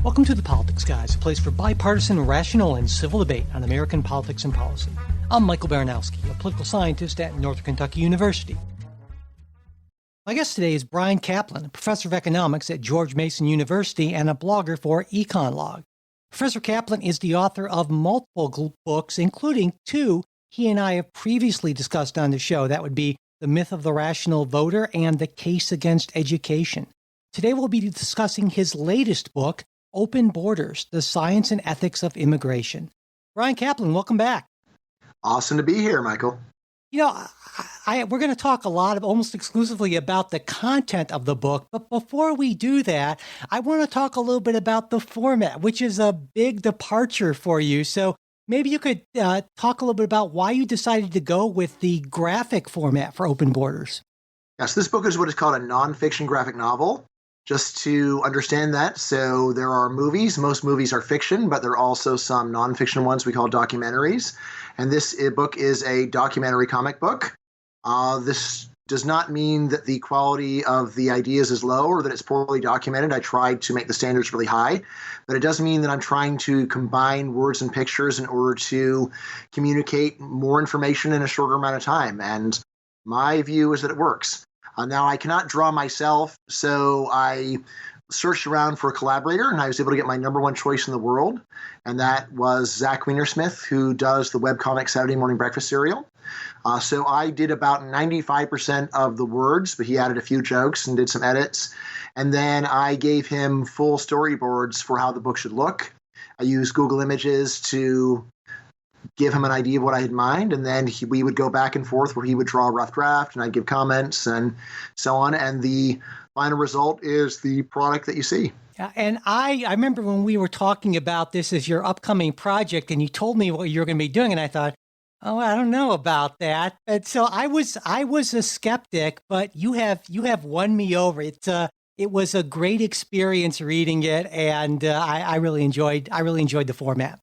Welcome to The Politics Guys, a place for bipartisan, rational, and civil debate on American politics and policy. I'm Michael Baranowski, a political scientist at Northern Kentucky University. My guest today is Bryan Caplan, a professor of economics at George Mason University and a blogger for EconLog. Professor Caplan is the author of multiple books, including two he and I have previously discussed on the show. That would be The Myth of the Rational Voter and The Case Against Education. Today we'll be discussing his latest book, Open Borders, The Science and Ethics of Immigration. Bryan Caplan, welcome back. Awesome to be here, Michael. You know, we're going to talk a lot of almost exclusively about the content of the book. But before we do that, I want to talk a little bit about the format, which is a big departure for you. So maybe you could talk a little bit about why you decided to go with the graphic format for Open Borders. Yes, this book is what is called a nonfiction graphic novel. Just to understand that, so there are movies. Most movies are fiction, but there are also some nonfiction ones we call documentaries. And this book is a documentary comic book. This does not mean that the quality of the ideas is low or that it's poorly documented. I tried to make the standards really high, but it does mean that I'm trying to combine words and pictures in order to communicate more information in a shorter amount of time. And my view is that it works. Now, I cannot draw myself, so I searched around for a collaborator, and I was able to get my number one choice in the world, and that was Zach Weinersmith, who does the webcomic Saturday Morning Breakfast Cereal. So I did about 95% of the words, but he added a few jokes and did some edits. And then I gave him full storyboards for how the book should look. I used Google Images to give him an idea of what I had in mind, and then we would go back and forth where he would draw a rough draft and I'd give comments and so on. And the final result is the product that you see. Yeah, and I remember when we were talking about this as your upcoming project and you told me what you were going to be doing, and I thought, oh, I don't know about that. And so I was a skeptic, but you have won me over. It was a great experience reading it, and I really enjoyed the format.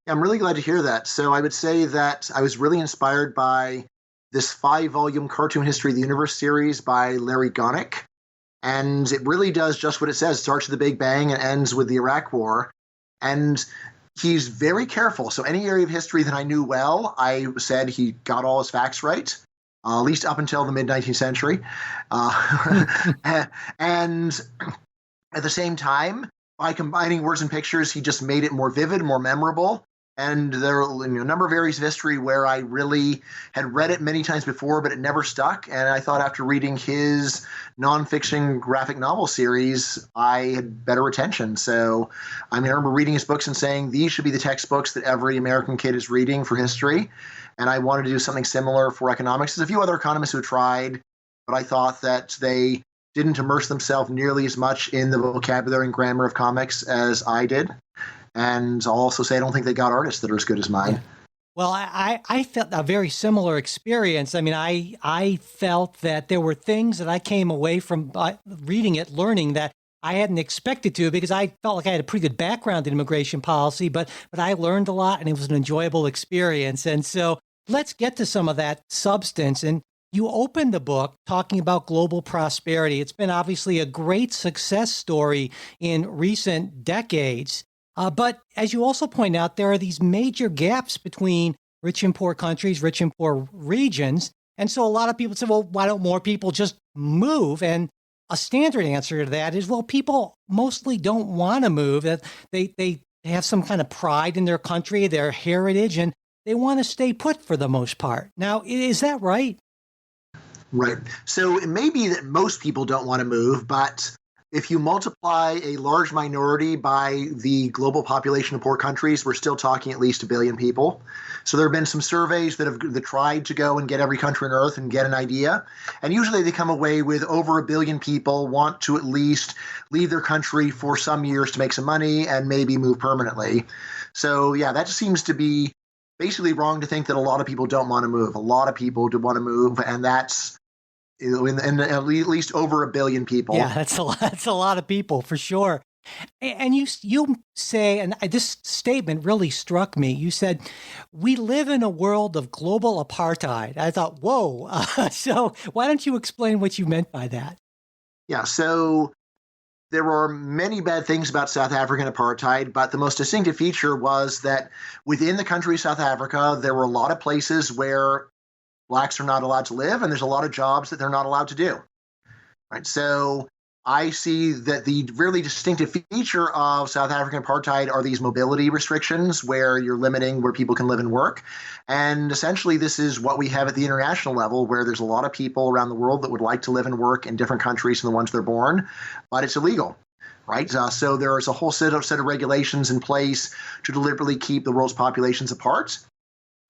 I'm really glad to hear that. So I would say that I was really inspired by this 5-volume Cartoon History of the Universe series by Larry Gonick. And it really does just what it says. It starts with the Big Bang and ends with the Iraq War. And he's very careful. So any area of history that I knew well, I said he got all his facts right, at least up until the mid-19th century. And at the same time, by combining words and pictures, he just made it more vivid, more memorable. And there are a number of areas of history where I really had read it many times before, but it never stuck. And I thought after reading his nonfiction graphic novel series, I had better retention. So I remember reading his books and saying, these should be the textbooks that every American kid is reading for history. And I wanted to do something similar for economics. There's a few other economists who tried, but I thought that they didn't immerse themselves nearly as much in the vocabulary and grammar of comics as I did. And I'll also say I don't think they got artists that are as good as mine. Yeah. Well, I felt a very similar experience. I mean, I felt that there were things that I came away from reading it, learning that I hadn't expected to, because I felt like I had a pretty good background in immigration policy, but I learned a lot and it was an enjoyable experience. And so let's get to some of that substance. And you opened the book talking about global prosperity. It's been obviously a great success story in recent decades. But as you also point out, there are these major gaps between rich and poor countries, rich and poor regions. And so a lot of people say, well, why don't more people just move? And a standard answer to that is, well, people mostly don't want to move. They have some kind of pride in their country, their heritage, and they want to stay put for the most part. Now, is that right? Right. So it may be that most people don't want to move, but if you multiply a large minority by the global population of poor countries, we're still talking at least 1 billion people. So there have been some surveys that have tried to go and get every country on earth and get an idea. And usually they come away with over 1 billion people want to at least leave their country for some years to make some money and maybe move permanently. So yeah, that just seems to be basically wrong to think that a lot of people don't want to move. A lot of people do want to move, and that's in at least over 1 billion people. Yeah, that's a lot of people for sure. And you say, and this statement really struck me. You said, "We live in a world of global apartheid." I thought, whoa. So why don't you explain what you meant by that? Yeah. So there were many bad things about South African apartheid, but the most distinctive feature was that within the country of South Africa, there were a lot of places where blacks are not allowed to live, and there's a lot of jobs that they're not allowed to do. Right? So I see that the really distinctive feature of South African apartheid are these mobility restrictions where you're limiting where people can live and work. And essentially, this is what we have at the international level, where there's a lot of people around the world that would like to live and work in different countries than the ones they're born, but it's illegal. Right. So there is a whole set of regulations in place to deliberately keep the world's populations apart.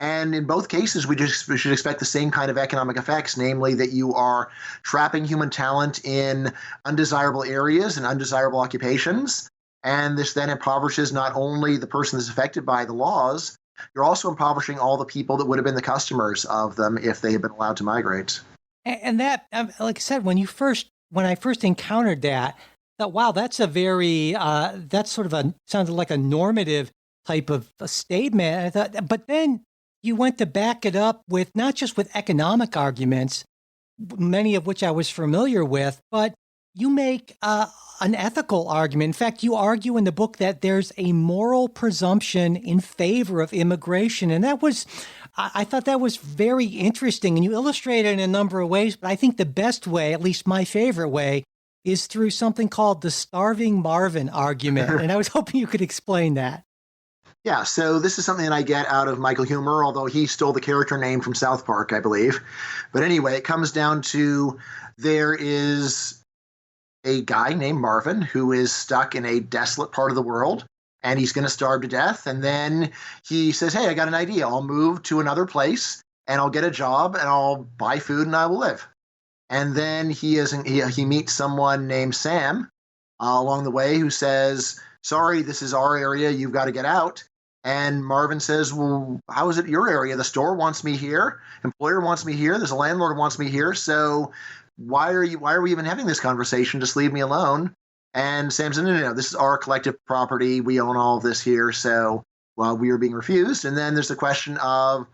And in both cases, we should expect the same kind of economic effects, namely that you are trapping human talent in undesirable areas and undesirable occupations. And this then impoverishes not only the person that's affected by the laws, you're also impoverishing all the people that would have been the customers of them if they had been allowed to migrate. And that, like I said, when I first encountered that, I thought, wow, that's a very, that's sort of sounded like a normative type of a statement. I thought, but then you went to back it up with not just with economic arguments, many of which I was familiar with, but you make an ethical argument. In fact, you argue in the book that there's a moral presumption in favor of immigration. And I thought that was very interesting. And you illustrate it in a number of ways, but I think the best way, at least my favorite way, is through something called the starving Marvin argument. And I was hoping you could explain that. Yeah, so this is something that I get out of Michael Huemer, although he stole the character name from South Park, I believe. But anyway, it comes down to there is a guy named Marvin who is stuck in a desolate part of the world, and he's going to starve to death. And then he says, hey, I got an idea. I'll move to another place, and I'll get a job, and I'll buy food, and I will live. And then he meets someone named Sam along the way who says, sorry, this is our area. You've got to get out. And Marvin says, well, how is it your area? The store wants me here. Employer wants me here. There's a landlord who wants me here. So why are we even having this conversation? Just leave me alone. And Sam said, no, this is our collective property. We own all of this here. So, well, we are being refused. And then there's the question of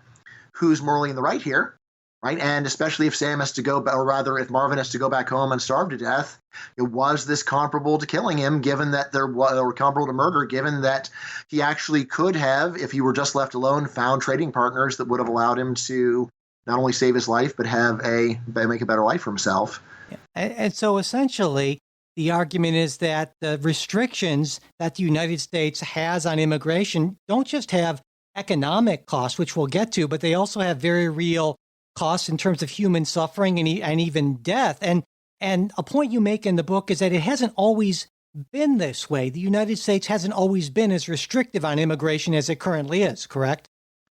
who's morally in the right here. Right. And especially if Sam has to go, or rather, if Marvin has to go back home and starve to death, was this comparable to killing him, given that or comparable to murder, given that he actually could have, if he were just left alone, found trading partners that would have allowed him to not only save his life, but make a better life for himself. Yeah. And so essentially, the argument is that the restrictions that the United States has on immigration don't just have economic costs, which we'll get to, but they also have very real costs in terms of human suffering and even death. And a point you make in the book is that it hasn't always been this way. The United States hasn't always been as restrictive on immigration as it currently is, correct?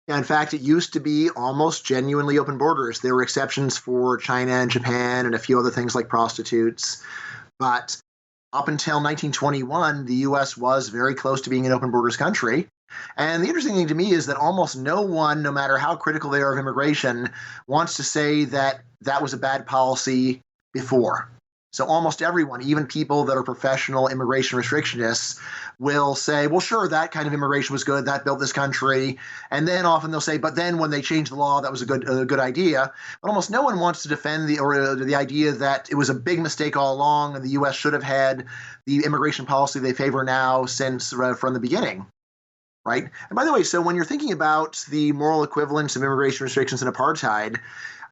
Yeah, in fact, it used to be almost genuinely open borders. There were exceptions for China and Japan and a few other things like prostitutes. But up until 1921, the U.S. was very close to being an open borders country. And the interesting thing to me is that almost no one, no matter how critical they are of immigration, wants to say that that was a bad policy before. So almost everyone, even people that are professional immigration restrictionists, will say, well, sure, that kind of immigration was good. That built this country. And then often they'll say, but then when they changed the law, that was a good idea. But almost no one wants to defend the idea that it was a big mistake all along and the U.S. should have had the immigration policy they favor now since from the beginning. Right. And by the way, so when you're thinking about the moral equivalence of immigration restrictions and apartheid,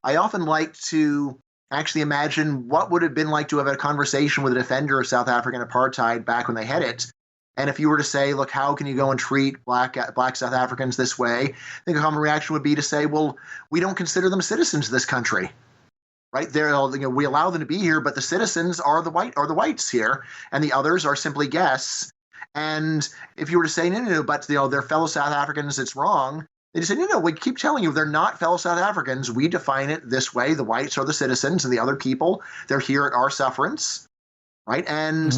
I often like to actually imagine what would have been like to have a conversation with a defender of South African apartheid back when they had it. And if you were to say, look, how can you go and treat black South Africans this way? I think a common reaction would be to say, well, we don't consider them citizens of this country. Right. We allow them to be here, but the citizens are the whites here, and the others are simply guests. And if you were to say, no, but they're fellow South Africans, it's wrong. They just say, no, we keep telling you they're not fellow South Africans. We define it this way. The whites are the citizens and the other people, they're here at our sufferance. Right. And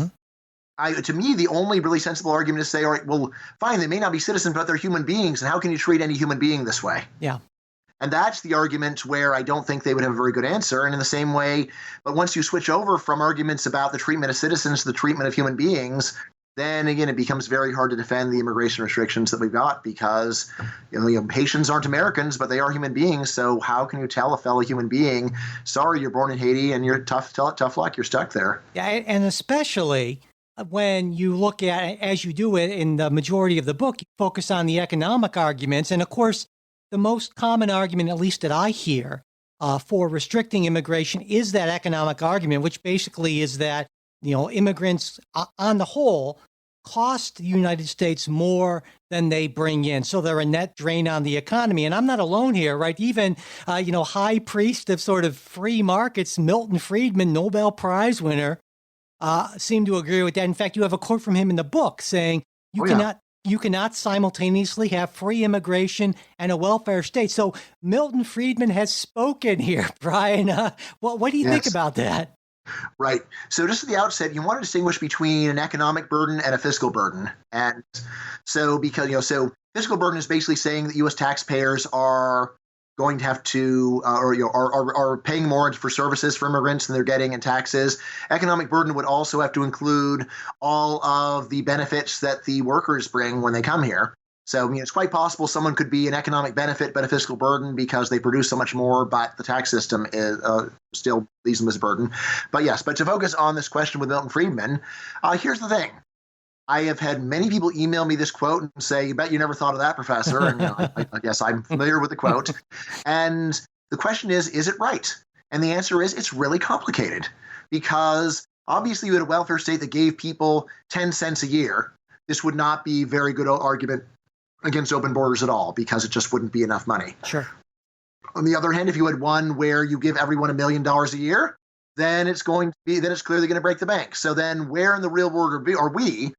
to me, the only really sensible argument is to say, all right, well, fine, they may not be citizens, but they're human beings. And how can you treat any human being this way? Yeah. And that's the argument where I don't think they would have a very good answer. And in the same way, but once you switch over from arguments about the treatment of citizens to the treatment of human beings, then again, it becomes very hard to defend the immigration restrictions that we've got because Haitians aren't Americans, but they are human beings. So how can you tell a fellow human being, sorry, you're born in Haiti and you're tough luck, you're stuck there? Yeah, and especially when you look at, as you do it in the majority of the book, you focus on the economic arguments. And of course, the most common argument, at least that I hear, for restricting immigration is that economic argument, which basically is that, immigrants on the whole cost the United States more than they bring in. So they're a net drain on the economy. And I'm not alone here, right? Even, high priest of sort of free markets, Milton Friedman, Nobel Prize winner, seem to agree with that. In fact, you have a quote from him in the book saying, you cannot simultaneously have free immigration and a welfare state. So Milton Friedman has spoken here, Brian. What do you think about that? Right. So just at the outset, you want to distinguish between an economic burden and a fiscal burden. And so so fiscal burden is basically saying that U.S. taxpayers are going to have to, are paying more for services for immigrants than they're getting in taxes. Economic burden would also have to include all of the benefits that the workers bring when they come here. So, it's quite possible someone could be an economic benefit but a fiscal burden because they produce so much more, but the tax system is still leaves them as a burden. But to focus on this question with Milton Friedman, here's the thing. I have had many people email me this quote and say, "You bet you never thought of that, Professor." And I guess I'm familiar with the quote. And the question is it right? And the answer is it's really complicated because obviously you had a welfare state that gave people 10 cents a year. This would not be a very good argument against open borders at all because it just wouldn't be enough money. Sure. On the other hand, if you had one where you give everyone $1 million a year, then it's clearly going to break the bank. So then where in the real world are we?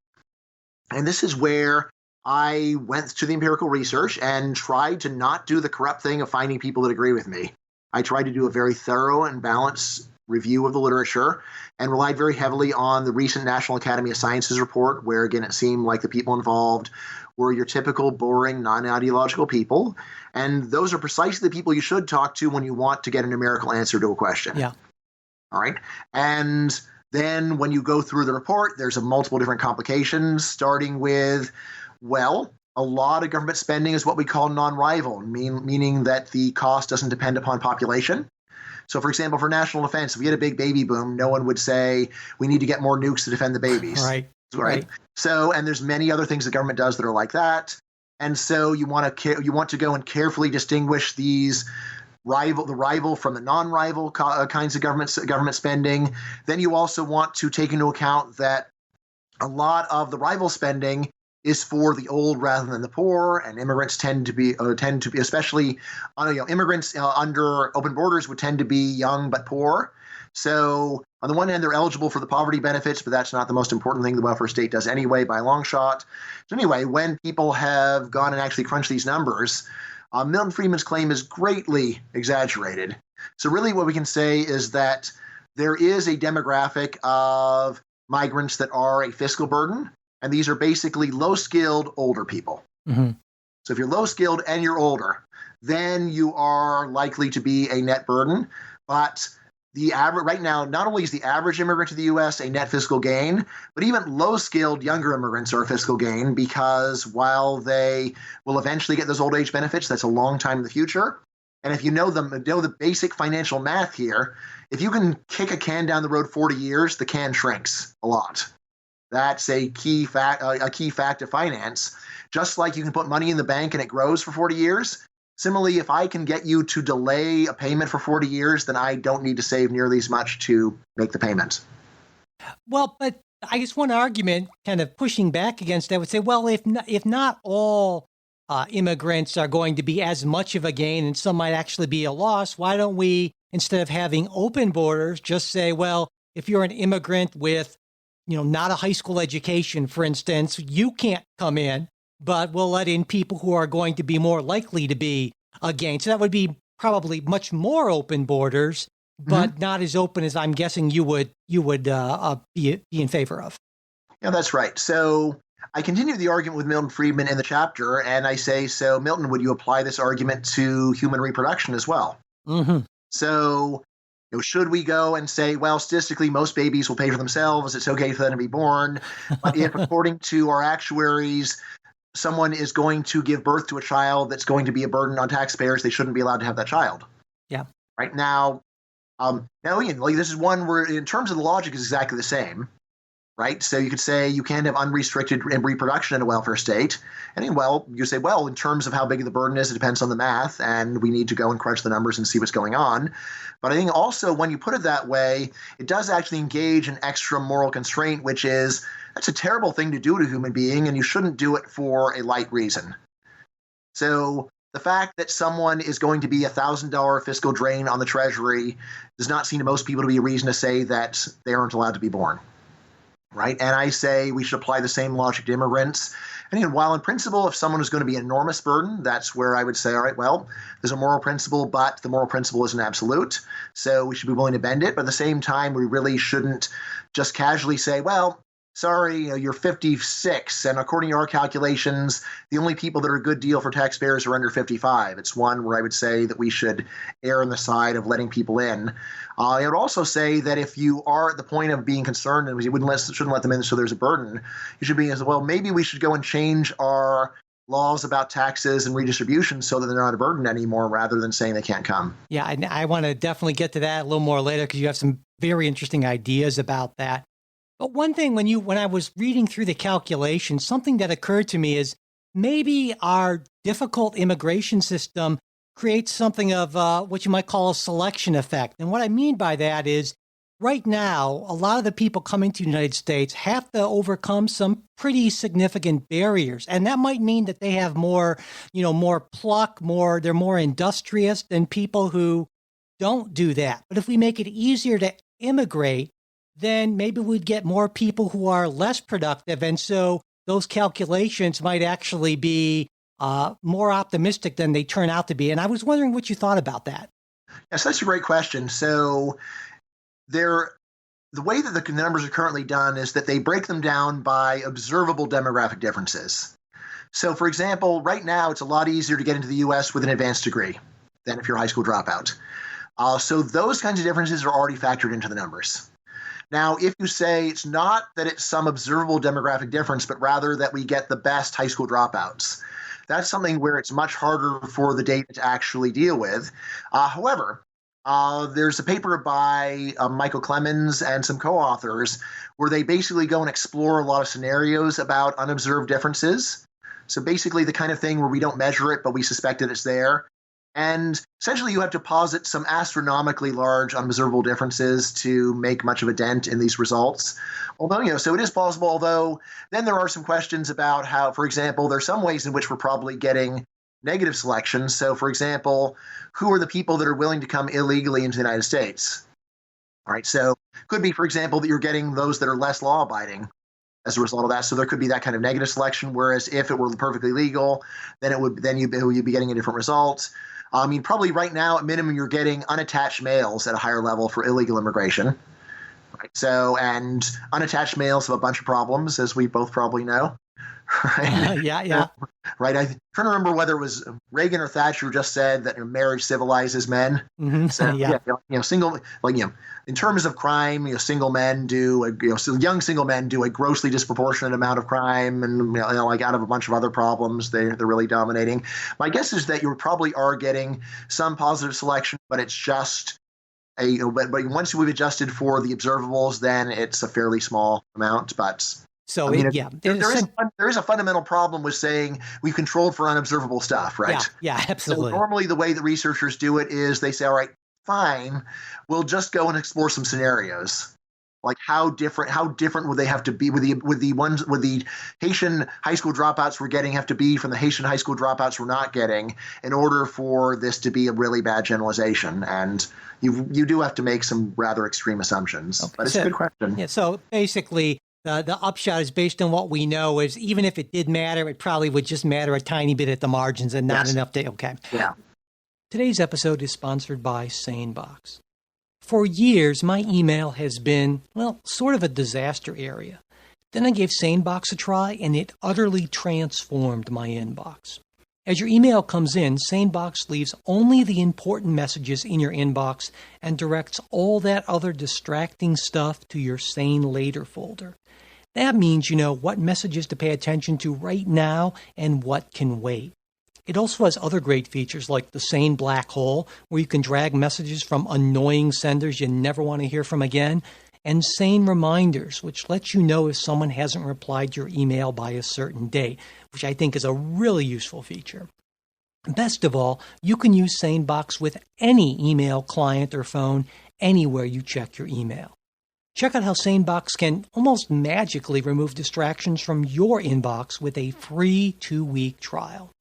And this is where I went to the empirical research and tried to not do the corrupt thing of finding people that agree with me. I tried to do a very thorough and balanced review of the literature and relied very heavily on the recent National Academy of Sciences report, where, again, it seemed like the people involved were your typical boring, non-ideological people. And those are precisely the people you should talk to when you want to get a numerical answer to a question. Yeah. All right. And then when you go through the report, there's multiple different complications, starting with, a lot of government spending is what we call non-rival, meaning that the cost doesn't depend upon population. So, for example, for national defense, if we had a big baby boom, no one would say we need to get more nukes to defend the babies. Right. So, and there's many other things the government does that are like that. And so you want to go and carefully distinguish the rival from the non-rival kinds of government spending. Then you also want to take into account that a lot of the rival spending is for the old rather than the poor, and immigrants tend to be especially immigrants under open borders would tend to be young but poor. So on the one hand, they're eligible for the poverty benefits, but that's not the most important thing the welfare state does anyway by a long shot. So anyway, when people have gone and actually crunched these numbers, Milton Friedman's claim is greatly exaggerated. So really what we can say is that there is a demographic of migrants that are a fiscal burden, and these are basically low-skilled older people. Mm-hmm. So if you're low-skilled and you're older, then you are likely to be a net burden. But the average right now, not only is the average immigrant to the U.S. a net fiscal gain, but even low-skilled younger immigrants are a fiscal gain because while they will eventually get those old age benefits, that's a long time in the future. And if you know the basic financial math here, if you can kick a can down the road 40 years, the can shrinks a lot. That's a key fact of finance. Just like you can put money in the bank and it grows for 40 years. Similarly, if I can get you to delay a payment for 40 years, then I don't need to save nearly as much to make the payment. Well, but I guess one argument kind of pushing back against that would say, well, if not all immigrants are going to be as much of a gain and some might actually be a loss, why don't we, instead of having open borders, just say, well, if you're an immigrant with not a high school education, for instance, you can't come in, but we'll let in people who are going to be more likely to be a gain. So that would be probably much more open borders, but not as open as I'm guessing you would be in favor of. Yeah, that's right. So I continue the argument with Milton Friedman in the chapter, and I say, so Milton, would you apply this argument to human reproduction as well? Mm-hmm. So should we go and say, well, statistically, most babies will pay for themselves. It's okay for them to be born. But if, according to our actuaries, someone is going to give birth to a child that's going to be a burden on taxpayers, they shouldn't be allowed to have that child. Yeah. Right now, Ian, this is one where, in terms of the logic, is exactly the same. right? So you could say you can't have unrestricted reproduction in a welfare state. And well, you say, well, in terms of how big the burden is, it depends on the math, and we need to go and crunch the numbers and see what's going on. But I think also when you put it that way, it does actually engage an extra moral constraint, which is that's a terrible thing to do to a human being, and you shouldn't do it for a light reason. So the fact that someone is going to be $1,000 fiscal drain on the Treasury does not seem to most people to be a reason to say that they aren't allowed to be born. Right? And I say we should apply the same logic to immigrants. And again, while in principle, if someone is going to be an enormous burden, that's where I would say, all right, well, there's a moral principle, but the moral principle isn't absolute. So we should be willing to bend it. But at the same time, we really shouldn't just casually say, well, sorry, you're 56. And according to our calculations, the only people that are a good deal for taxpayers are under 55. It's one where I would say that we should err on the side of letting people in. I would also say that if you are at the point of being concerned and you shouldn't let them in so there's a burden, you should be as well, maybe we should go and change our laws about taxes and redistribution so that they're not a burden anymore rather than saying they can't come. Yeah, and I want to definitely get to that a little more later because you have some very interesting ideas about that. But one thing when I was reading through the calculations, something that occurred to me is maybe our difficult immigration system creates something of what you might call a selection effect. And what I mean by that is right now, a lot of the people coming to the United States have to overcome some pretty significant barriers. And that might mean that they have more pluck, they're more industrious than people who don't do that. But if we make it easier to immigrate, then maybe we'd get more people who are less productive. And so those calculations might actually be more optimistic than they turn out to be. And I was wondering what you thought about that. Yes, that's a great question. So the way that the numbers are currently done is that they break them down by observable demographic differences. So, for example, right now it's a lot easier to get into the U.S. with an advanced degree than if you're a high school dropout. So those kinds of differences are already factored into the numbers. Now, if you say it's not that it's some observable demographic difference, but rather that we get the best high school dropouts, that's something where it's much harder for the data to actually deal with. However, there's a paper by Michael Clemens and some co-authors where they basically go and explore a lot of scenarios about unobserved differences. So basically the kind of thing where we don't measure it, but we suspect that it's there. And essentially, you have to posit some astronomically large unobservable differences to make much of a dent in these results. Although, so it is possible, although then there are some questions about how, for example, there are some ways in which we're probably getting negative selection. So, for example, who are the people that are willing to come illegally into the United States? All right, so it could be, for example, that you're getting those that are less law-abiding as a result of that. So there could be that kind of negative selection, whereas if it were perfectly legal, then you'd be getting a different result. I mean, probably right now, at minimum, you're getting unattached males at a higher level for illegal immigration. Right? So, and unattached males have a bunch of problems, as we both probably know. Right? Yeah. Right. I'm trying to remember whether it was Reagan or Thatcher who just said that marriage civilizes men. Mm-hmm. So, yeah. In terms of crime, single men young single men do a grossly disproportionate amount of crime, and out of a bunch of other problems, they're really dominating. My guess is that you probably are getting some positive selection, but it's just but once we've adjusted for the observables, then it's a fairly small amount. But so there is a fundamental problem with saying we've controlled for unobservable stuff, right? Yeah, absolutely. So normally the way that researchers do it is they say, all right, fine, we'll just go and explore some scenarios. Like how different would they have to be with the Haitian high school dropouts we're getting have to be from the Haitian high school dropouts we're not getting in order for this to be a really bad generalization. And you do have to make some rather extreme assumptions. Okay, but it's a good question. Yeah. So basically, the upshot is based on what we know is even if it did matter, it probably would just matter a tiny bit at the margins and not enough to, okay. Yeah. Today's episode is sponsored by SaneBox. For years, my email has been, sort of a disaster area. Then I gave SaneBox a try, and it utterly transformed my inbox. As your email comes in, SaneBox leaves only the important messages in your inbox and directs all that other distracting stuff to your Sane Later folder. That means you know what messages to pay attention to right now and what can wait. It also has other great features like the Sane Black Hole, where you can drag messages from annoying senders you never want to hear from again. and sane reminders, which lets you know if someone hasn't replied to your email by a certain date, which I think is a really useful feature. Best of all, you can use SaneBox with any email client or phone anywhere you check your email. Check out how SaneBox can almost magically remove distractions from your inbox with a free 2-week trial.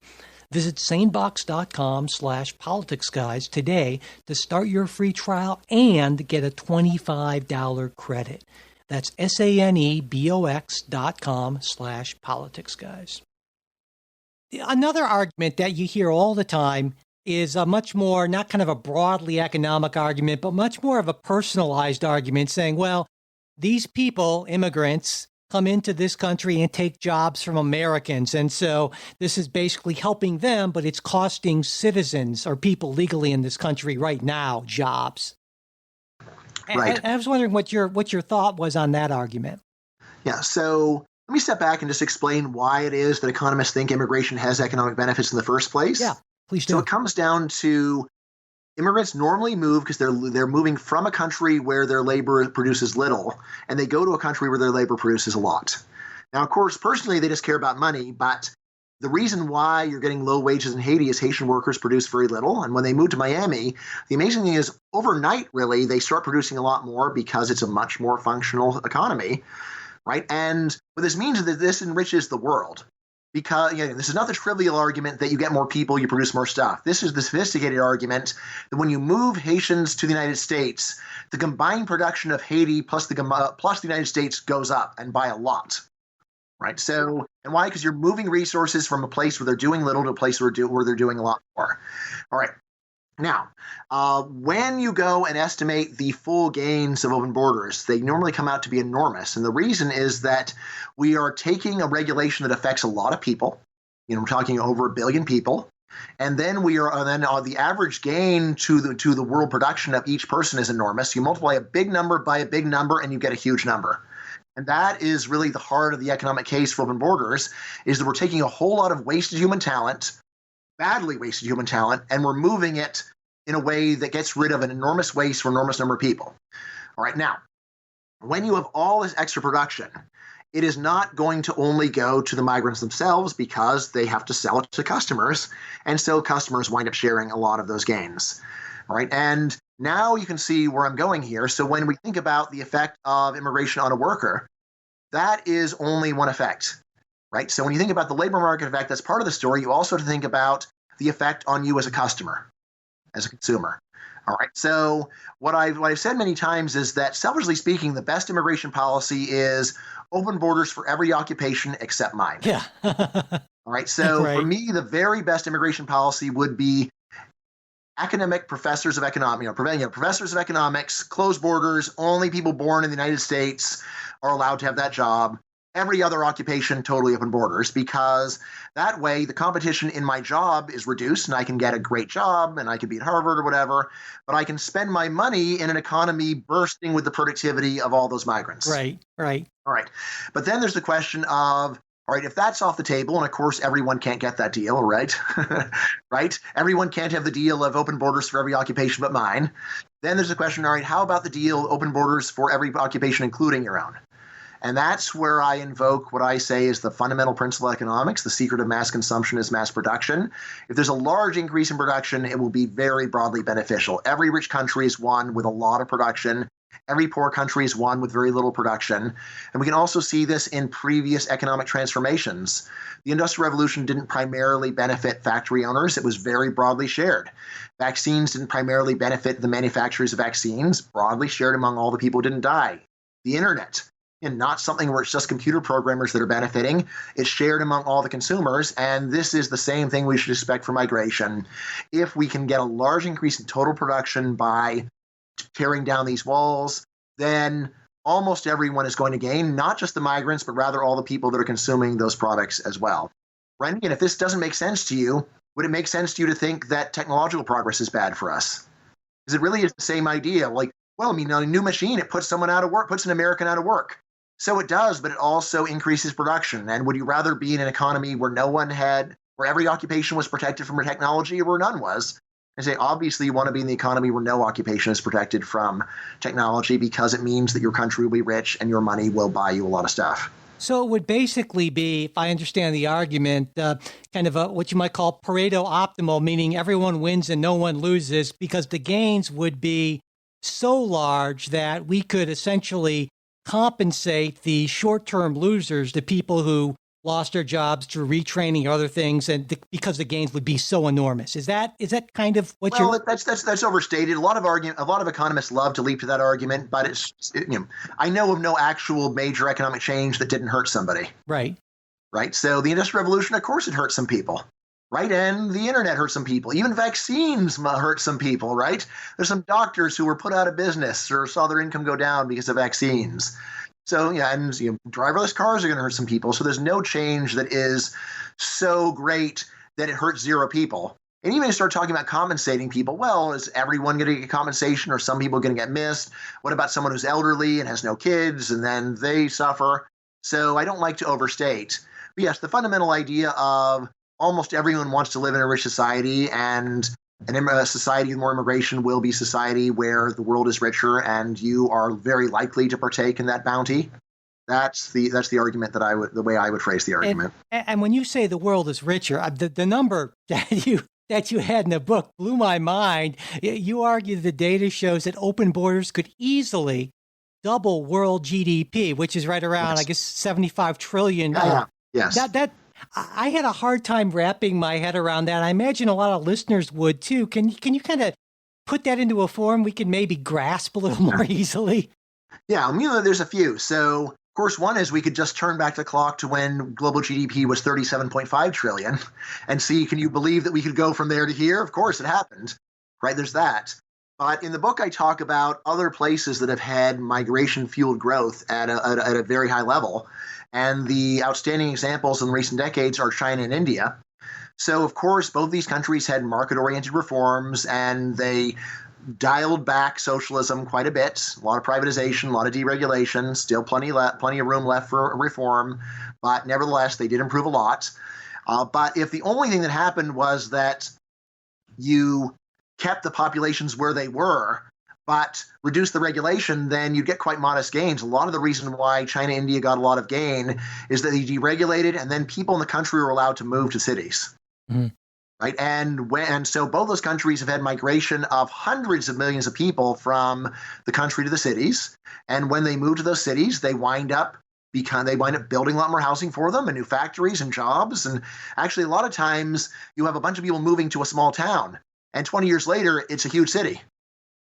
Visit sanebox.com/politicsguys today to start your free trial and get a $25 credit. That's sanebox.com/politicsguys. Another argument that you hear all the time is a much more, not kind of a broadly economic argument, but much more of a personalized argument saying, well, these people, immigrants, come into this country and take jobs from Americans. And so this is basically helping them, but it's costing citizens or people legally in this country right now jobs. Right. And I was wondering what your thought was on that argument. Yeah, so let me step back and just explain why it is that economists think immigration has economic benefits in the first place. Yeah, please do. So it comes down to immigrants normally move because they're moving from a country where their labor produces little, and they go to a country where their labor produces a lot. Now, of course, personally, they just care about money, but the reason why you're getting low wages in Haiti is Haitian workers produce very little. And when they move to Miami, the amazing thing is overnight, really, they start producing a lot more because it's a much more functional economy. Right. And what this means is that this enriches the world because this is not the trivial argument that you get more people, you produce more stuff. This is the sophisticated argument that when you move Haitians to the United States, the combined production of Haiti plus the United States goes up and by a lot. Right. So and why? Because you're moving resources from a place where they're doing little to a place where they're doing a lot more. All right. Now, when you go and estimate the full gains of open borders, they normally come out to be enormous. And the reason is that we are taking a regulation that affects a lot of people. We're talking over 1 billion people. And then the average gain to the world production of each person is enormous. You multiply a big number by a big number and you get a huge number. And that is really the heart of the economic case for open borders, is that we're taking a whole lot of wasted human talent, badly wasted human talent, and we're moving it in a way that gets rid of an enormous waste for an enormous number of people. All right, now, when you have all this extra production, it is not going to only go to the migrants themselves because they have to sell it to customers, and so customers wind up sharing a lot of those gains. All right, and now you can see where I'm going here. So when we think about the effect of immigration on a worker, that is only one effect. Right? So when you think about the labor market effect, that's part of the story. You also have to think about the effect on you as a customer, as a consumer. All right. So what I've said many times is that, selfishly speaking, the best immigration policy is open borders for every occupation except mine. Yeah. All right. So Right. For me, the very best immigration policy would be academic professors of economics, professors of economics, closed borders, only people born in the United States are allowed to have that job. Every other occupation, totally open borders, because that way the competition in my job is reduced and I can get a great job and I could be at Harvard or whatever, but I can spend my money in an economy bursting with the productivity of all those migrants. Right. All right. But then there's the question of, all right, if that's off the table, and of course everyone can't get that deal, right? Right? Everyone can't have the deal of open borders for every occupation but mine. Then there's the question, all right, how about the deal open borders for every occupation, including your own? And that's where I invoke what I say is the fundamental principle of economics. The secret of mass consumption is mass production. If there's a large increase in production, it will be very broadly beneficial. Every rich country is one with a lot of production. Every poor country is one with very little production. And we can also see this in previous economic transformations. The Industrial Revolution didn't primarily benefit factory owners. It was very broadly shared. Vaccines didn't primarily benefit the manufacturers of vaccines, broadly shared among all the people who didn't die. The internet, and not something where it's just computer programmers that are benefiting. It's shared among all the consumers, and this is the same thing we should expect for migration. If we can get a large increase in total production by tearing down these walls, then almost everyone is going to gain, not just the migrants, but rather all the people that are consuming those products as well. Right? Again, if this doesn't make sense to you, would it make sense to you to think that technological progress is bad for us? Because it really is the same idea. Like, well, I mean, a new machine, it puts someone out of work, puts an American out of work. So it does, but it also increases production. And would you rather be in an economy where where every occupation was protected from technology, or where none was? I say, obviously, you want to be in the economy where no occupation is protected from technology because it means that your country will be rich and your money will buy you a lot of stuff. So it would basically be, if I understand the argument, kind of what you might call Pareto optimal, meaning everyone wins and no one loses, because the gains would be so large that we could essentially compensate the short-term losers, the people who lost their jobs through retraining or other things, and because the gains would be so enormous. Is that kind of what you're? Well, that's overstated. A lot of economists love to leap to that argument, but I know of no actual major economic change that didn't hurt somebody. Right. Right. So the Industrial Revolution, of course, it hurt some people. Right. And the internet hurt some people. Even vaccines hurt some people. Right. There's some doctors who were put out of business or saw their income go down because of vaccines. So, yeah, and driverless cars are going to hurt some people. So there's no change that is so great that it hurts zero people. And even if you start talking about compensating people, well, is everyone going to get compensation or some people going to get missed? What about someone who's elderly and has no kids and then they suffer? So I don't like to overstate. But yes, the fundamental idea of almost everyone wants to live in a rich society, and a society with more immigration will be a society where the world is richer and you are very likely to partake in that bounty. That's the argument the way I would phrase the argument. And when you say the world is richer, the number that you had in the book blew my mind. You argue the data shows that open borders could easily double world GDP, which is right around, yes, I guess, 75 trillion. Yes. That I had a hard time wrapping my head around that. I imagine a lot of listeners would too. Can you kind of put that into a form we can maybe grasp a little more easily? Yeah, there's a few. So, of course, one is we could just turn back the clock to when global GDP was 37.5 trillion and see, can you believe that we could go from there to here? Of course, it happened, right? There's that. But in the book, I talk about other places that have had migration-fueled growth at a very high level. And the outstanding examples in recent decades are China and India. So, of course, both these countries had market-oriented reforms, and they dialed back socialism quite a bit. A lot of privatization, a lot of deregulation, still plenty of room left for reform. But nevertheless, they did improve a lot. But if the only thing that happened was that you kept the populations where they were, but reduce the regulation, then you'd get quite modest gains. A lot of the reason why China and India got a lot of gain is that they deregulated, and then people in the country were allowed to move to cities. Mm-hmm. Right. And so both those countries have had migration of hundreds of millions of people from the country to the cities. And when they move to those cities, they wind up building a lot more housing for them and new factories and jobs. And actually, a lot of times you have a bunch of people moving to a small town, and 20 years later, it's a huge city.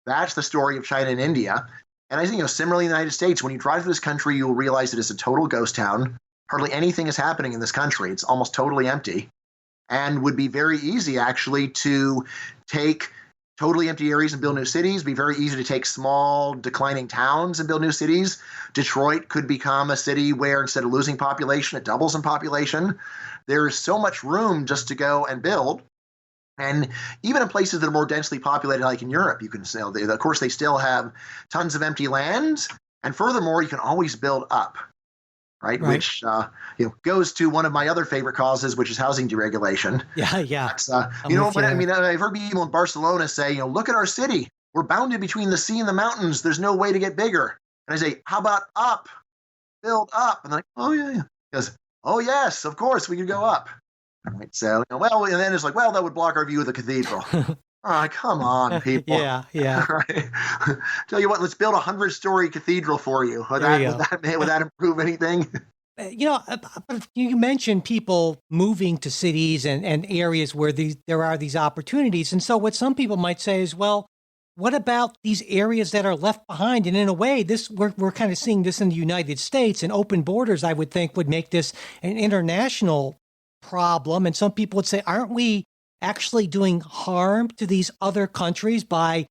That's the story of China and India. And I think, similarly in the United States, when you drive through this country, you will realize it is a total ghost town. Hardly anything is happening in this country. It's almost totally empty, and would be very easy, actually, to take totally empty areas and build new cities. Be very easy to take small, declining towns and build new cities. Detroit could become a city where instead of losing population, it doubles in population. There is so much room just to go and build. And even in places that are more densely populated, like in Europe, you can still, of course, they still have tons of empty land. And furthermore, you can always build up, right? Which goes to one of my other favorite causes, which is housing deregulation. Yeah. I've heard people in Barcelona say, look at our city. We're bounded between the sea and the mountains. There's no way to get bigger. And I say, how about up? Build up. And they're like, oh, yeah. He goes, oh, yes, of course, we could go up. Right. So, and then it's like, well, that would block our view of the cathedral. Come on, people. Yeah. Right. Tell you what, let's build a 100-story cathedral for you. Would that improve anything? You mentioned people moving to cities and areas where there are these opportunities. And so what some people might say is, well, what about these areas that are left behind? And in a way, we're kind of seeing this in the United States, and open borders, I would think, would make this an international problem. And some people would say, aren't we actually doing harm to these other countries by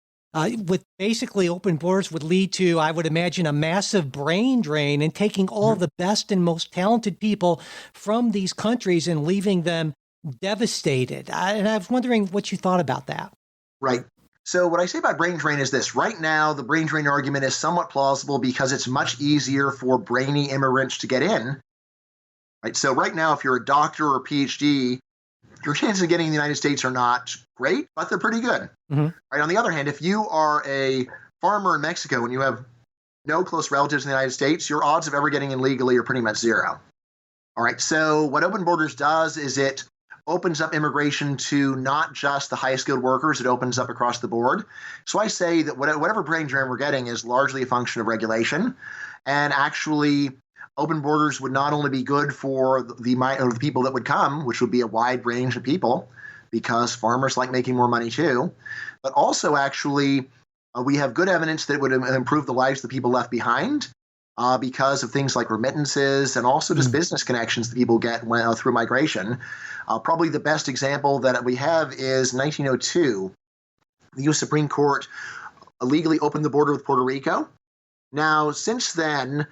with basically open borders would lead to, I would imagine, a massive brain drain and taking all the best and most talented people from these countries and leaving them devastated. And I was wondering what you thought about that. Right. So what I say about brain drain is this. Right now, the brain drain argument is somewhat plausible because it's much easier for brainy immigrants to get in. Right. So right now, if you're a doctor or a PhD, your chances of getting in the United States are not great, but they're pretty good. Mm-hmm. Right. On the other hand, if you are a farmer in Mexico and you have no close relatives in the United States, your odds of ever getting in legally are pretty much zero. All right. So what open borders does is it opens up immigration to not just the highest skilled workers, it opens up across the board. So I say that whatever brain drain we're getting is largely a function of regulation. And actually, open borders would not only be good for the people that would come, which would be a wide range of people, because farmers like making more money too, but also actually we have good evidence that it would improve the lives of the people left behind because of things like remittances and also just business connections that people get through migration. Probably the best example that we have is 1902. The U.S. Supreme Court illegally opened the border with Puerto Rico. Now, since then,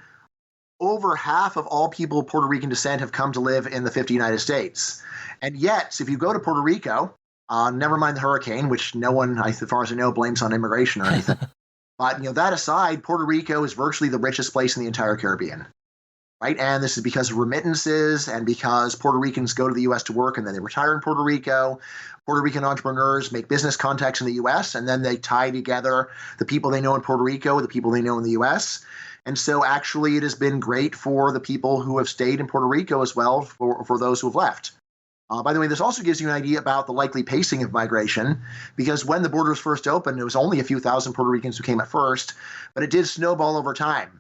over half of all people of Puerto Rican descent have come to live in the 50 United States. And yet, if you go to Puerto Rico, never mind the hurricane, which no one, as far as I know, blames on immigration or anything. But that aside, Puerto Rico is virtually the richest place in the entire Caribbean. Right? And this is because of remittances and because Puerto Ricans go to the U.S. to work and then they retire in Puerto Rico. Puerto Rican entrepreneurs make business contacts in the U.S. and then they tie together the people they know in Puerto Rico with the people they know in the U.S. And so actually it has been great for the people who have stayed in Puerto Rico as well for those who have left. By the way, this also gives you an idea about the likely pacing of migration, because when the borders first opened, it was only a few thousand Puerto Ricans who came at first, but it did snowball over time.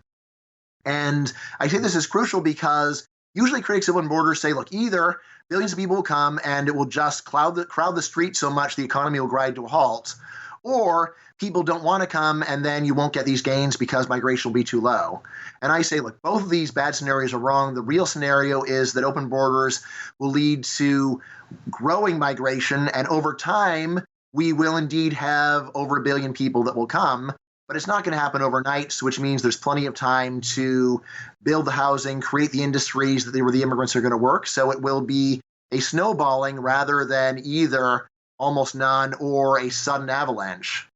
And I say this is crucial because usually critics of open borders say, look, either billions of people will come and it will just crowd the streets so much the economy will grind to a halt, or people don't want to come and then you won't get these gains because migration will be too low. And I say, look, both of these bad scenarios are wrong. The real scenario is that open borders will lead to growing migration, and over time, we will indeed have over 1 billion people that will come. But it's not going to happen overnight, which means there's plenty of time to build the housing, create the industries where the immigrants are going to work. So it will be a snowballing rather than either almost none or a sudden avalanche.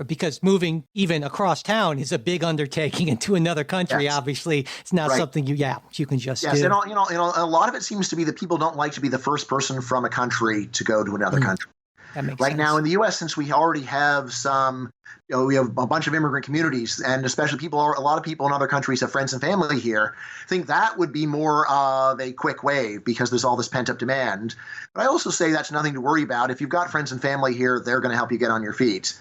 Because moving even across town is a big undertaking into another country. Yes. Obviously, it's not something you can just do. And a lot of it seems to be that people don't like to be the first person from a country to go to another country. That makes right sense. now in the U.S., since we already have we have a bunch of immigrant communities, and especially a lot of people in other countries have friends and family here. I think that would be more of a quick wave because there's all this pent-up demand. But I also say that's nothing to worry about. If you've got friends and family here, they're going to help you get on your feet.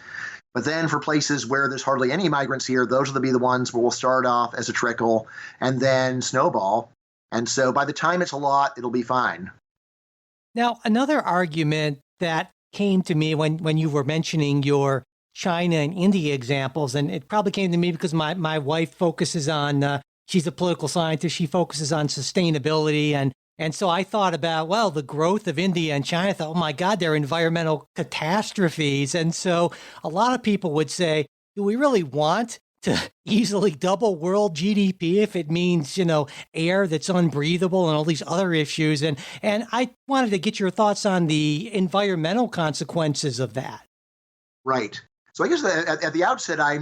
But then for places where there's hardly any migrants here, those will be the ones where we'll start off as a trickle and then snowball. And so by the time it's a lot, it'll be fine. Now, another argument that came to me when you were mentioning your China and India examples, and it probably came to me because my wife focuses on, she's a political scientist, she focuses on sustainability. And so I thought about, well, the growth of India and China, I thought, oh my God, they're environmental catastrophes. And so a lot of people would say, do we really want to easily double world GDP if it means, air that's unbreathable and all these other issues? And I wanted to get your thoughts on the environmental consequences of that. Right. So I guess at the outset, I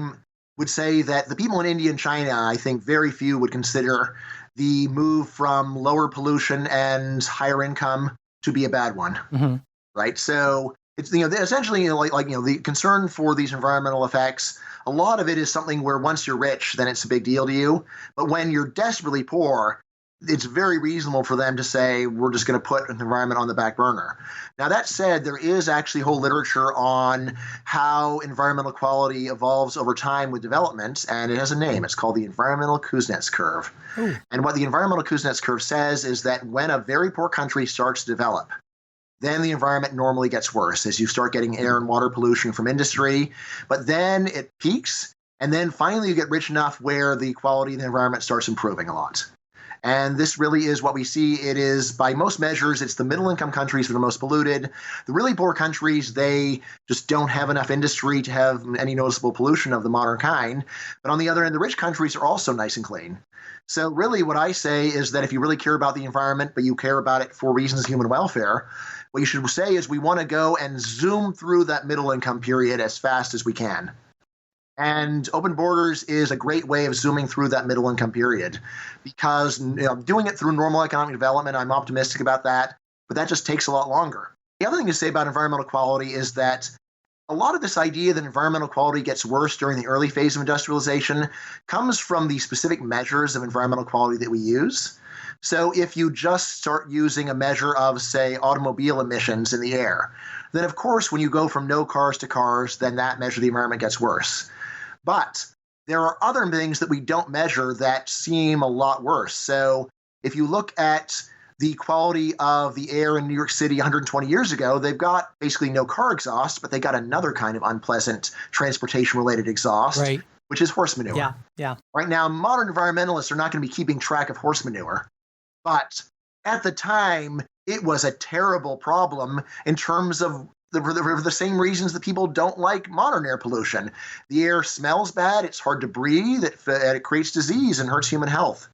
would say that the people in India and China, I think very few would consider the move from lower pollution and higher income to be a bad one. Mm-hmm. Right. So it's, essentially, the concern for these environmental effects, a lot of it is something where once you're rich, then it's a big deal to you. But when you're desperately poor, it's very reasonable for them to say, we're just going to put an environment on the back burner. Now, that said, there is actually whole literature on how environmental quality evolves over time with development, and it has a name. It's called the environmental Kuznets curve. Ooh. And what the environmental Kuznets curve says is that when a very poor country starts to develop, then the environment normally gets worse as you start getting air and water pollution from industry. But then it peaks, and then finally you get rich enough where the quality of the environment starts improving a lot. And this really is what we see. It is, by most measures, it's the middle-income countries that are most polluted. The really poor countries, they just don't have enough industry to have any noticeable pollution of the modern kind. But on the other end, the rich countries are also nice and clean. So really what I say is that if you really care about the environment, but you care about it for reasons of human welfare, what you should say is we want to go and zoom through that middle-income period as fast as we can. And open borders is a great way of zooming through that middle income period because doing it through normal economic development, I'm optimistic about that, but that just takes a lot longer. The other thing to say about environmental quality is that a lot of this idea that environmental quality gets worse during the early phase of industrialization comes from the specific measures of environmental quality that we use. So if you just start using a measure of, say, automobile emissions in the air, then of course, when you go from no cars to cars, then that measure of the environment gets worse. But there are other things that we don't measure that seem a lot worse. So if you look at the quality of the air in New York City 120 years ago, they've got basically no car exhaust, but they got another kind of unpleasant transportation-related exhaust, Right. which is horse manure. Yeah. Yeah. Right now, modern environmentalists are not going to be keeping track of horse manure, but at the time, it was a terrible problem in terms of the same reasons that people don't like modern air pollution. The air smells bad, it's hard to breathe, it creates disease and hurts human health.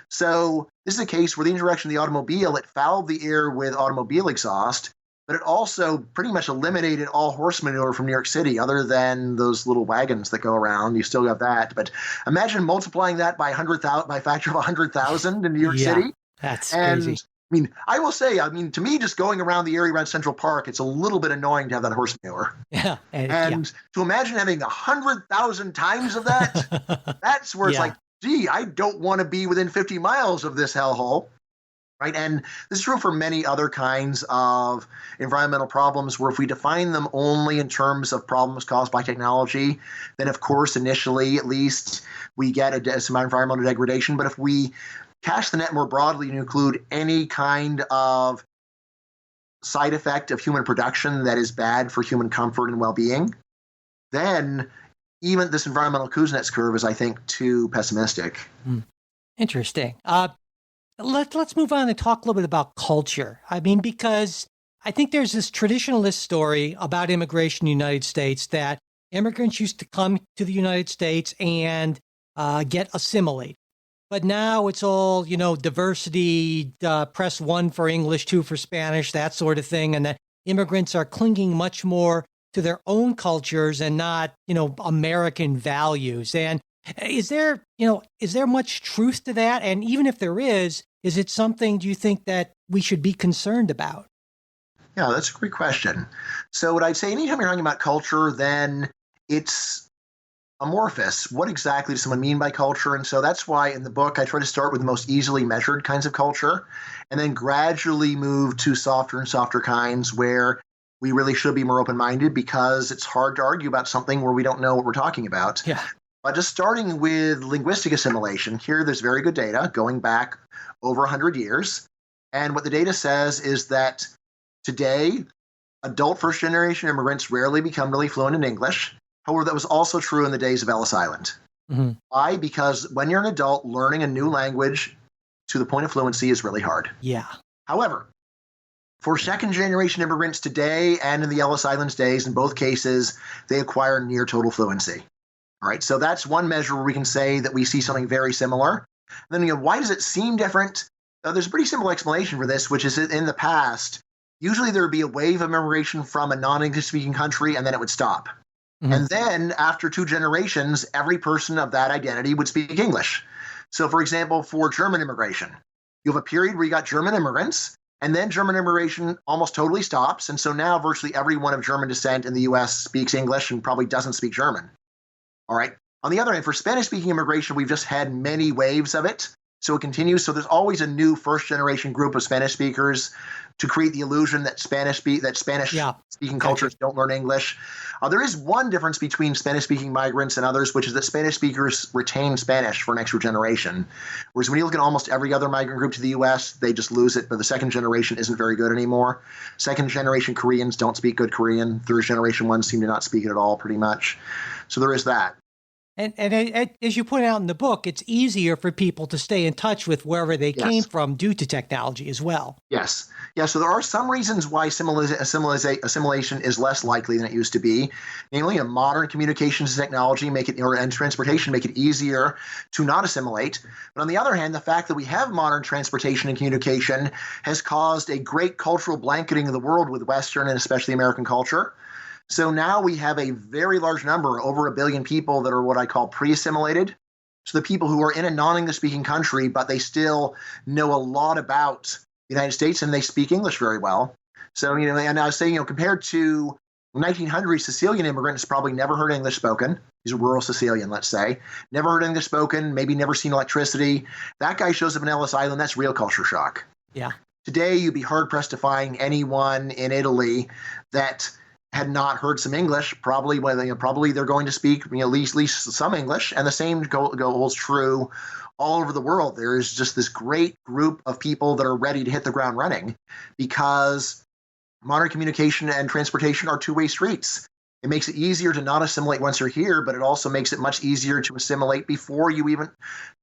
So this is a case where the introduction of the automobile, it fouled the air with automobile exhaust, but it also pretty much eliminated all horse manure from New York City, other than those little wagons that go around. You still have that. But imagine multiplying that by a factor of 100,000 in New York Yeah, City. that's And crazy. I mean, I will say, to me, just going around the area around Central Park, it's a little bit annoying to have that horse manure. Yeah. And to imagine having 100,000 times of that, that's where it's Yeah. like, gee, I don't want to be within 50 miles of this hellhole. Right? And this is true for many other kinds of environmental problems where if we define them only in terms of problems caused by technology, then of course, initially at least, we get some environmental degradation. But if we cast the net more broadly and include any kind of side effect of human production that is bad for human comfort and well-being, then even this environmental Kuznets curve is, I think, too pessimistic. Interesting. Let's move on and talk a little bit about culture. I mean, because I think there's this traditionalist story about immigration in the United States that immigrants used to come to the United States and get assimilated. But now it's all, diversity, press 1 for English, 2 for Spanish, that sort of thing. And that immigrants are clinging much more to their own cultures and not, American values. And is there much truth to that? And even if there is it something, do you think, that we should be concerned about? Yeah, that's a great question. So what I'd say, anytime you're talking about culture, then it's amorphous. What exactly does someone mean by culture? And so that's why in the book, I try to start with the most easily measured kinds of culture and then gradually move to softer and softer kinds where we really should be more open-minded, because it's hard to argue about something where we don't know what we're talking about. Yeah. But just starting with linguistic assimilation, here there's very good data going back over 100 years. And what the data says is that today, adult first-generation immigrants rarely become really fluent in English. However, that was also true in the days of Ellis Island. Mm-hmm. Why? Because when you're an adult, learning a new language to the point of fluency is really hard. Yeah. However, for second-generation immigrants today and in the Ellis Islands days, in both cases, they acquire near total fluency. All right, so that's one measure where we can say that we see something very similar. And then, why does it seem different? There's a pretty simple explanation for this, which is that in the past, usually there would be a wave of immigration from a non-English-speaking country, and then it would stop. Mm-hmm. And then, after 2 generations, every person of that identity would speak English. So, for example, for German immigration, you have a period where you got German immigrants, and then German immigration almost totally stops. And so now virtually everyone of German descent in the U.S. speaks English and probably doesn't speak German. All right. On the other hand, for Spanish-speaking immigration, we've just had many waves of it. So it continues. So there's always a new first-generation group of Spanish speakers to create the illusion that Spanish-speaking cultures don't learn English. There is one difference between Spanish-speaking migrants and others, which is that Spanish speakers retain Spanish for an extra generation. Whereas when you look at almost every other migrant group to the U.S., they just lose it. But the second generation isn't very good anymore. Second-generation Koreans don't speak good Korean. Third-generation ones seem to not speak it at all, pretty much. So there is that. And as you point out in the book, it's easier for people to stay in touch with wherever they came from due to technology as well. Yes. Yeah, so there are some reasons why assimilation is less likely than it used to be. Namely, a modern communications technology and transportation make it easier to not assimilate. But on the other hand, the fact that we have modern transportation and communication has caused a great cultural blanketing of the world with Western and especially American culture. So now we have a very large number, over 1 billion people that are what I call pre-assimilated. So the people who are in a non-English speaking country, but they still know a lot about the United States and they speak English very well. So, and I was saying, compared to 1900s Sicilian immigrants probably never heard English spoken. He's a rural Sicilian, let's say. Never heard English spoken, maybe never seen electricity. That guy shows up in Ellis Island, that's real culture shock. Yeah. Today, you'd be hard-pressed to find anyone in Italy that had not heard some English. Probably they're going to speak at least some English, and the same holds true all over the world. There is just this great group of people that are ready to hit the ground running because modern communication and transportation are two-way streets. It makes it easier to not assimilate once you're here, but it also makes it much easier to assimilate before you even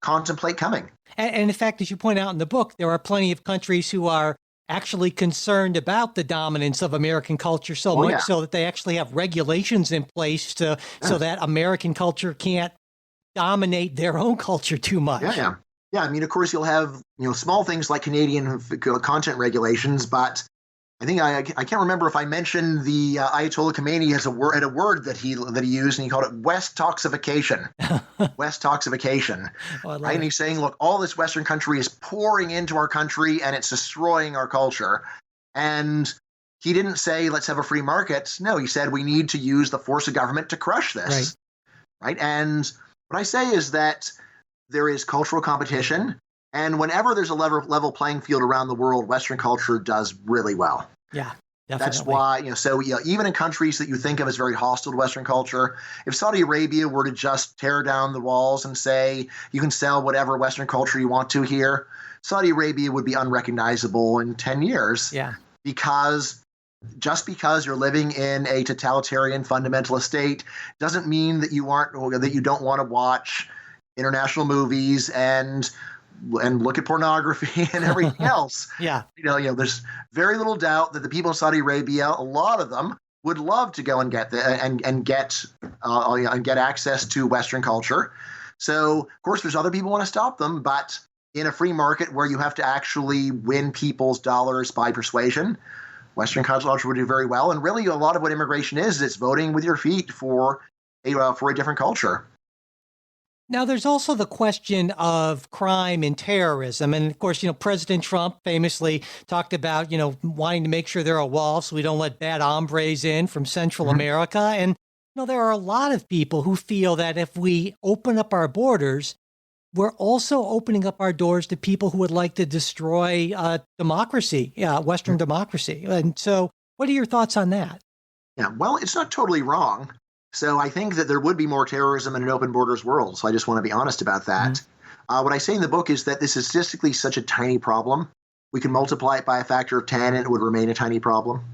contemplate coming. And in fact, as you point out in the book, there are plenty of countries who are actually concerned about the dominance of American culture so much so that they actually have regulations in place so that American culture can't dominate their own culture too much. Yeah. I mean, of course, you'll have small things like Canadian content regulations, but I think I can't remember if I mentioned the Ayatollah Khomeini has a word that he used, and he called it West toxification. West toxification. Right? And he's saying, look, all this Western country is pouring into our country, and it's destroying our culture. And he didn't say, let's have a free market. No, he said we need to use the force of government to crush this. Right? And what I say is that there is cultural competition. And whenever there's a level playing field around the world, Western culture does really well. Yeah, definitely. That's why, even in countries that you think of as very hostile to Western culture, if Saudi Arabia were to just tear down the walls and say, you can sell whatever Western culture you want to here, Saudi Arabia would be unrecognizable in 10 years. Yeah. Because you're living in a totalitarian fundamentalist state doesn't mean that you don't want to watch international movies and look at pornography and everything else. Yeah. There's very little doubt that the people of Saudi Arabia, a lot of them, would love to go and get get access to Western culture. So, of course, there's other people who want to stop them, but in a free market where you have to actually win people's dollars by persuasion, Western culture would do very well. And really, a lot of what immigration is, it's voting with your feet for a different culture. Now, there's also the question of crime and terrorism. And of course, President Trump famously talked about, wanting to make sure there are walls so we don't let bad hombres in from Central America. And, there are a lot of people who feel that if we open up our borders, we're also opening up our doors to people who would like to destroy democracy, Western democracy. And so what are your thoughts on that? Yeah, well, it's not totally wrong. So I think that there would be more terrorism in an open borders world. So I just want to be honest about that. What I say in the book is that this is statistically such a tiny problem. We can multiply it by a factor of 10 and it would remain a tiny problem.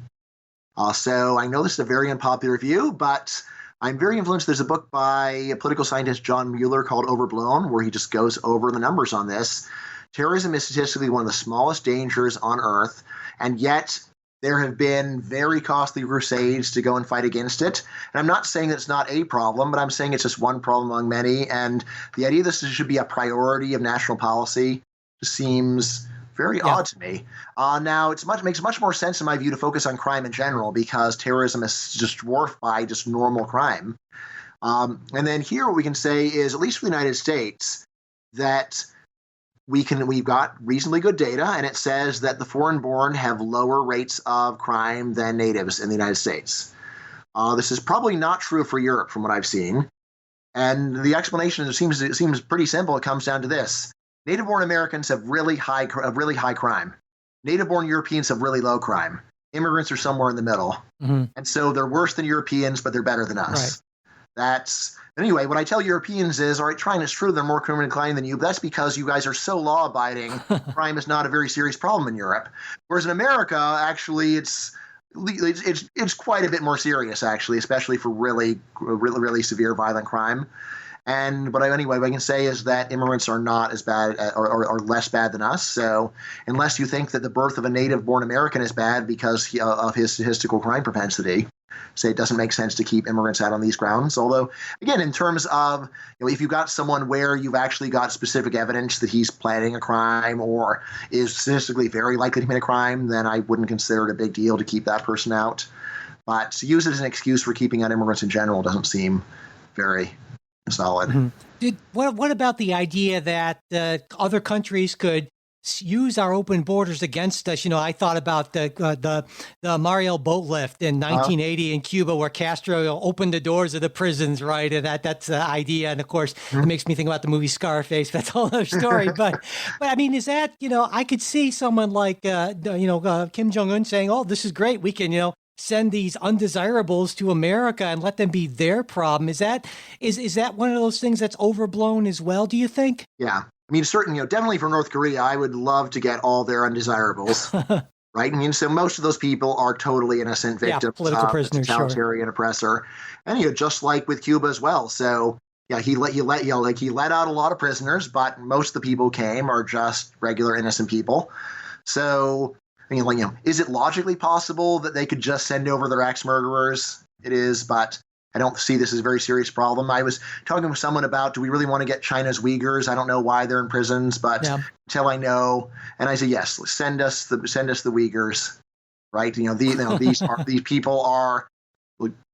So I know this is a very unpopular view, but I'm very influenced. There's a book by a political scientist, John Mueller, called Overblown, where he just goes over the numbers on this. Terrorism is statistically one of the smallest dangers on Earth, and yet there have been very costly crusades to go and fight against it. And I'm not saying that it's not a problem, but I'm saying it's just one problem among many. And the idea this should be a priority of national policy just seems very odd to me. Now, makes much more sense in my view to focus on crime in general because terrorism is just dwarfed by just normal crime. And then here what we can say is, at least for the United States, that we've got reasonably good data, and it says that the foreign-born have lower rates of crime than natives in the United States. This is probably not true for Europe, from what I've seen. And the explanation seems pretty simple. It comes down to this: native-born Americans have really high crime. Native-born Europeans have really low crime. Immigrants are somewhere in the middle, and so they're worse than Europeans, but they're better than us. Right. Anyway, what I tell Europeans is, all right, trying is true, they're more criminally inclined than you, but that's because you guys are so law-abiding. Crime is not a very serious problem in Europe. Whereas in America, actually, it's quite a bit more serious, actually, especially for really severe violent crime. But anyway, what I can say is that immigrants are not as bad or less bad than us. So unless you think that the birth of a native-born American is bad because of his statistical crime propensity, say it doesn't make sense to keep immigrants out on these grounds. Although, again, in terms of, if you've got someone where you've actually got specific evidence that he's planning a crime or is statistically very likely to commit a crime, then I wouldn't consider it a big deal to keep that person out. But to use it as an excuse for keeping out immigrants in general doesn't seem very solid. What about the idea that other countries could use our open borders against us. I thought about the Mariel boat lift in 1980 in Cuba, where Castro opened the doors of the prisons, right? And that's the idea. And of course, it makes me think about the movie Scarface. That's a whole other story. but I mean, is that, I could see someone like Kim Jong-un saying, "Oh, this is great. We can, send these undesirables to America and let them be their problem." Is that one of those things that's overblown as well, do you think? Yeah. I mean, certainly, definitely for North Korea, I would love to get all their undesirables, right? I mean, so most of those people are totally innocent victims political prisoners, totalitarian oppressor, and just like with Cuba as well. So yeah, he let out a lot of prisoners, but most of the people who came are just regular innocent people. So I mean, is it logically possible that they could just send over their ex-murderers? It is, but I don't see this as a very serious problem. I was talking with someone about, do we really want to get China's Uyghurs? I don't know why they're in prisons, but until I know, and I say yes, send us the Uyghurs, right? These people are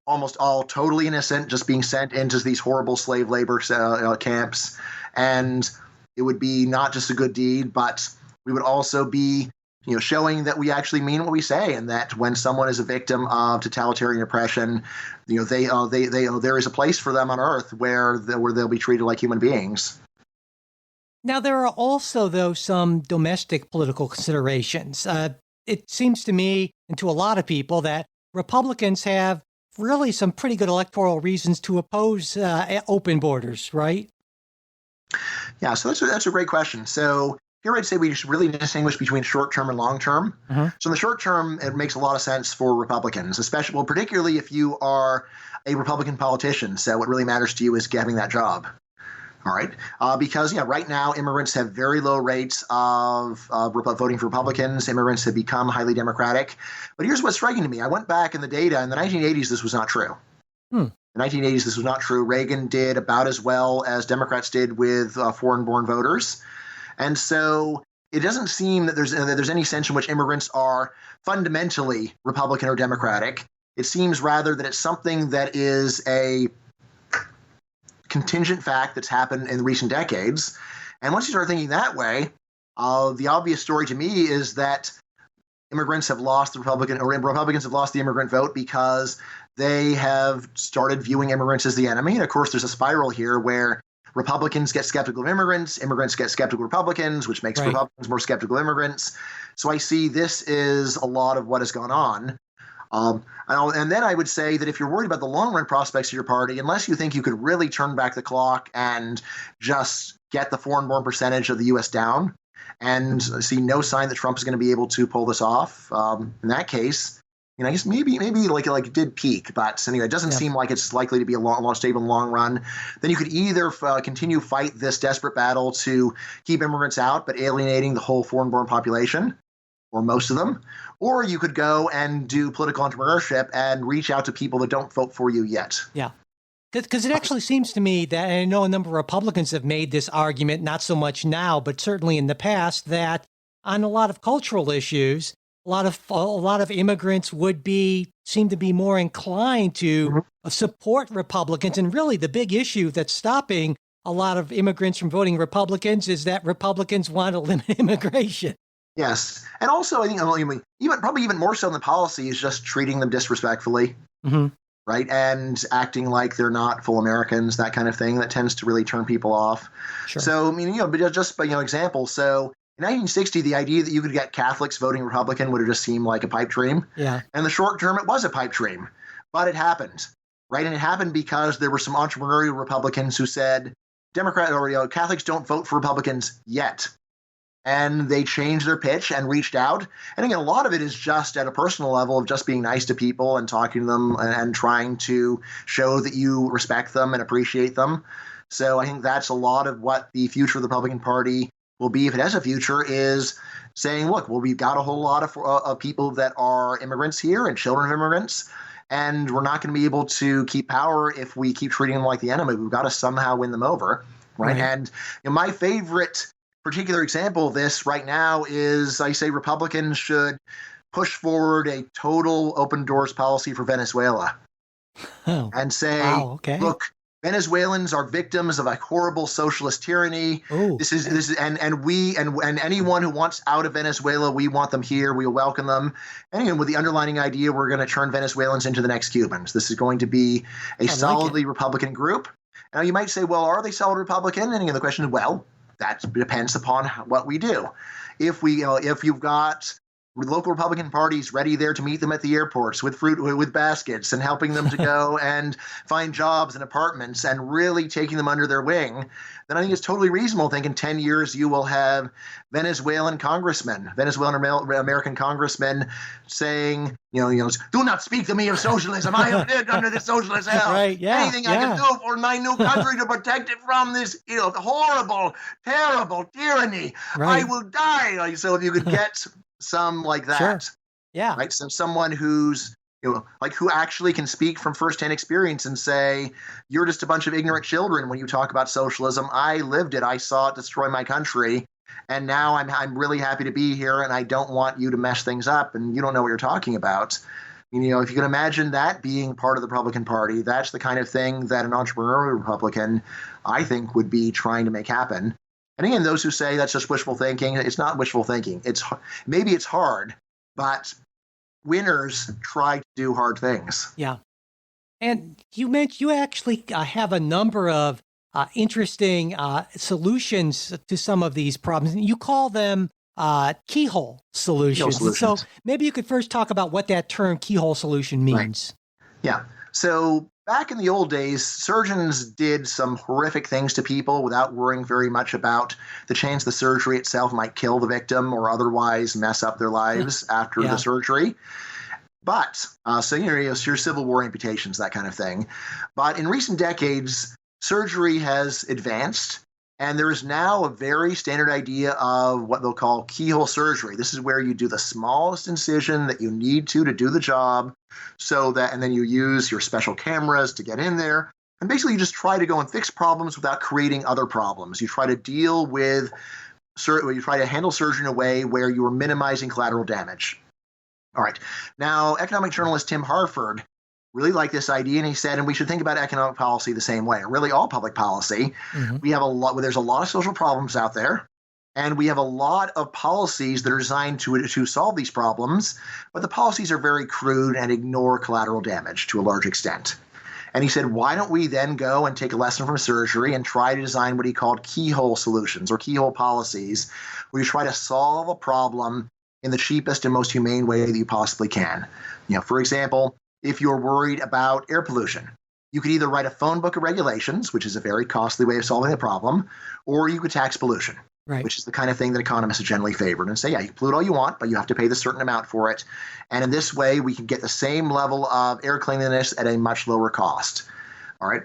almost all totally innocent, just being sent into these horrible slave labor camps, and it would be not just a good deed, but we would also be showing that we actually mean what we say, and that when someone is a victim of totalitarian oppression, there is a place for them on Earth where they'll be treated like human beings. Now, there are also, though, some domestic political considerations. It seems to me, and to a lot of people, that Republicans have really some pretty good electoral reasons to oppose open borders, right? Yeah, so that's a great question. So here I'd say we should really distinguish between short-term and long-term. So in the short term, it makes a lot of sense for Republicans, particularly if you are a Republican politician. So what really matters to you is getting that job. All right. Because right now immigrants have very low rates of voting for Republicans. Immigrants have become highly Democratic. But here's what's striking to me. I went back in the data. In the 1980s, this was not true. In the 1980s, this was not true. Reagan did about as well as Democrats did with foreign-born voters. And so it doesn't seem that there's any sense in which immigrants are fundamentally Republican or Democratic. It seems rather that it's something that is a contingent fact that's happened in recent decades. And once you start thinking that way, the obvious story to me is that Republicans have lost the immigrant vote because they have started viewing immigrants as the enemy. And of course, there's a spiral here where Republicans get skeptical of immigrants get skeptical of Republicans, which makes Republicans more skeptical of immigrants. So I see this is a lot of what has gone on. And then I would say that if you're worried about the long-run prospects of your party, unless you think you could really turn back the clock and just get the foreign-born percentage of the U.S. down and see no sign that Trump is going to be able to pull this off, in that case, I guess maybe like it did peak, but anyway, it doesn't seem like it's likely to be a stable in the long run. Then you could either continue fight this desperate battle to keep immigrants out, but alienating the whole foreign-born population, or most of them, or you could go and do political entrepreneurship and reach out to people that don't vote for you yet. Yeah. Because it actually seems to me that, and I know a number of Republicans have made this argument, not so much now, but certainly in the past, that on a lot of cultural issues, a lot of immigrants seem to be more inclined to support Republicans. And really the big issue that's stopping a lot of immigrants from voting Republicans is that Republicans want to limit immigration. Yes. And also, I think even more so than policy is just treating them disrespectfully, right? And acting like they're not full Americans, that kind of thing. That tends to really turn people off. Sure. So, but just by example, so in 1960, the idea that you could get Catholics voting Republican would have just seemed like a pipe dream. Yeah. And in the short term, it was a pipe dream, but it happened, right? And it happened because there were some entrepreneurial Republicans who said, Catholics don't vote for Republicans yet. And they changed their pitch and reached out. And again, a lot of it is just at a personal level of just being nice to people and talking to them and trying to show that you respect them and appreciate them. So I think that's a lot of what the future of the Republican Party will be, if it has a future, is saying, look, we've got a whole lot of people that are immigrants here and children of immigrants, and we're not going to be able to keep power if we keep treating them like the enemy. We've got to somehow win them over, right? And my favorite particular example of this right now is, I say Republicans should push forward a total open doors policy for Venezuela and say, look, Venezuelans are victims of a horrible socialist tyranny. Oh, And anyone who wants out of Venezuela, we want them here. We will welcome them. And again, with the underlining idea, we're going to turn Venezuelans into the next Cubans. This is going to be a solidly Republican group. Now, you might say, well, are they solid Republican? And again, the question is, well, that depends upon what we do. If you've got local Republican parties ready there to meet them at the airports with baskets and helping them to go and find jobs and apartments and really taking them under their wing, then I think it's totally reasonable to think in 10 years you will have Venezuelan American congressmen saying, do not speak to me of socialism. I have lived under the socialist hell. Right, yeah, Anything I can do for my new country to protect it from this horrible, terrible tyranny, right. I will die. So if you could get some like that. Sure. Yeah. Right. So someone who's, who actually can speak from firsthand experience and say, you're just a bunch of ignorant children when you talk about socialism. I lived it. I saw it destroy my country. And now I'm really happy to be here. And I don't want you to mess things up. And you don't know what you're talking about. If you can imagine that being part of the Republican Party, that's the kind of thing that an entrepreneurial Republican, I think, would be trying to make happen. And again, those who say that's just wishful thinking, it's not wishful thinking. Maybe it's hard, but winners try to do hard things. Yeah. And you mentioned you actually have a number of interesting solutions to some of these problems. You call them keyhole solutions. So maybe you could first talk about what that term keyhole solution means. Right. Yeah. So back in the old days, surgeons did some horrific things to people without worrying very much about the chance the surgery itself might kill the victim or otherwise mess up their lives after the surgery. But, your Civil War amputations, that kind of thing. But in recent decades, surgery has advanced, and there is now a very standard idea of what they'll call keyhole surgery. This is where you do the smallest incision that you need to do the job, and then you use your special cameras to get in there. And basically, you just try to go and fix problems without creating other problems. You try to handle surgery in a way where you are minimizing collateral damage. All right. Now, economic journalist Tim Harford really liked this idea, and he said, and we should think about economic policy the same way, or really all public policy. Mm-hmm. There's a lot of social problems out there, and we have a lot of policies that are designed to solve these problems, but the policies are very crude and ignore collateral damage to a large extent. And he said, why don't we then go and take a lesson from surgery and try to design what he called keyhole solutions or keyhole policies, where you try to solve a problem in the cheapest and most humane way that you possibly can. For example, if you're worried about air pollution, you could either write a phone book of regulations, which is a very costly way of solving the problem, or you could tax pollution, which is the kind of thing that economists have generally favored, and say, you can pollute all you want, but you have to pay this certain amount for it. And in this way, we can get the same level of air cleanliness at a much lower cost. All right.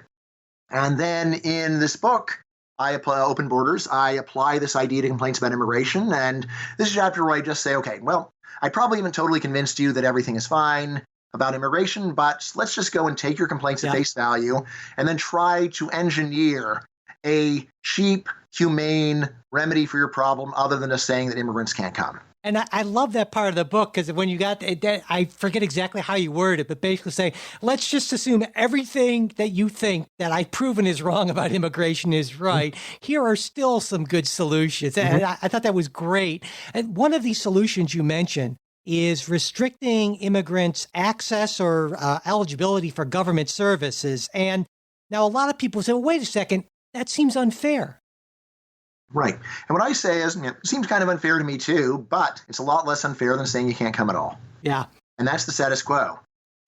And then in this book, I apply Open Borders. I apply this idea to complaints about immigration. And this is a chapter where I just say, okay, well, I probably haven't totally convinced you that everything is fine about immigration, but let's just go and take your complaints at face value and then try to engineer a cheap, humane remedy for your problem other than just saying that immigrants can't come. And I love that part of the book, because when you got that, I forget exactly how you word it, but basically say, let's just assume everything that you think that I've proven is wrong about immigration is right. Mm-hmm. Here are still some good solutions. Mm-hmm. And I thought that was great. And one of these solutions you mentioned is restricting immigrants' access or eligibility for government services. And now a lot of people say, well, wait a second, that seems unfair. Right. And what I say is, it seems kind of unfair to me too, but it's a lot less unfair than saying you can't come at all. Yeah. And that's the status quo.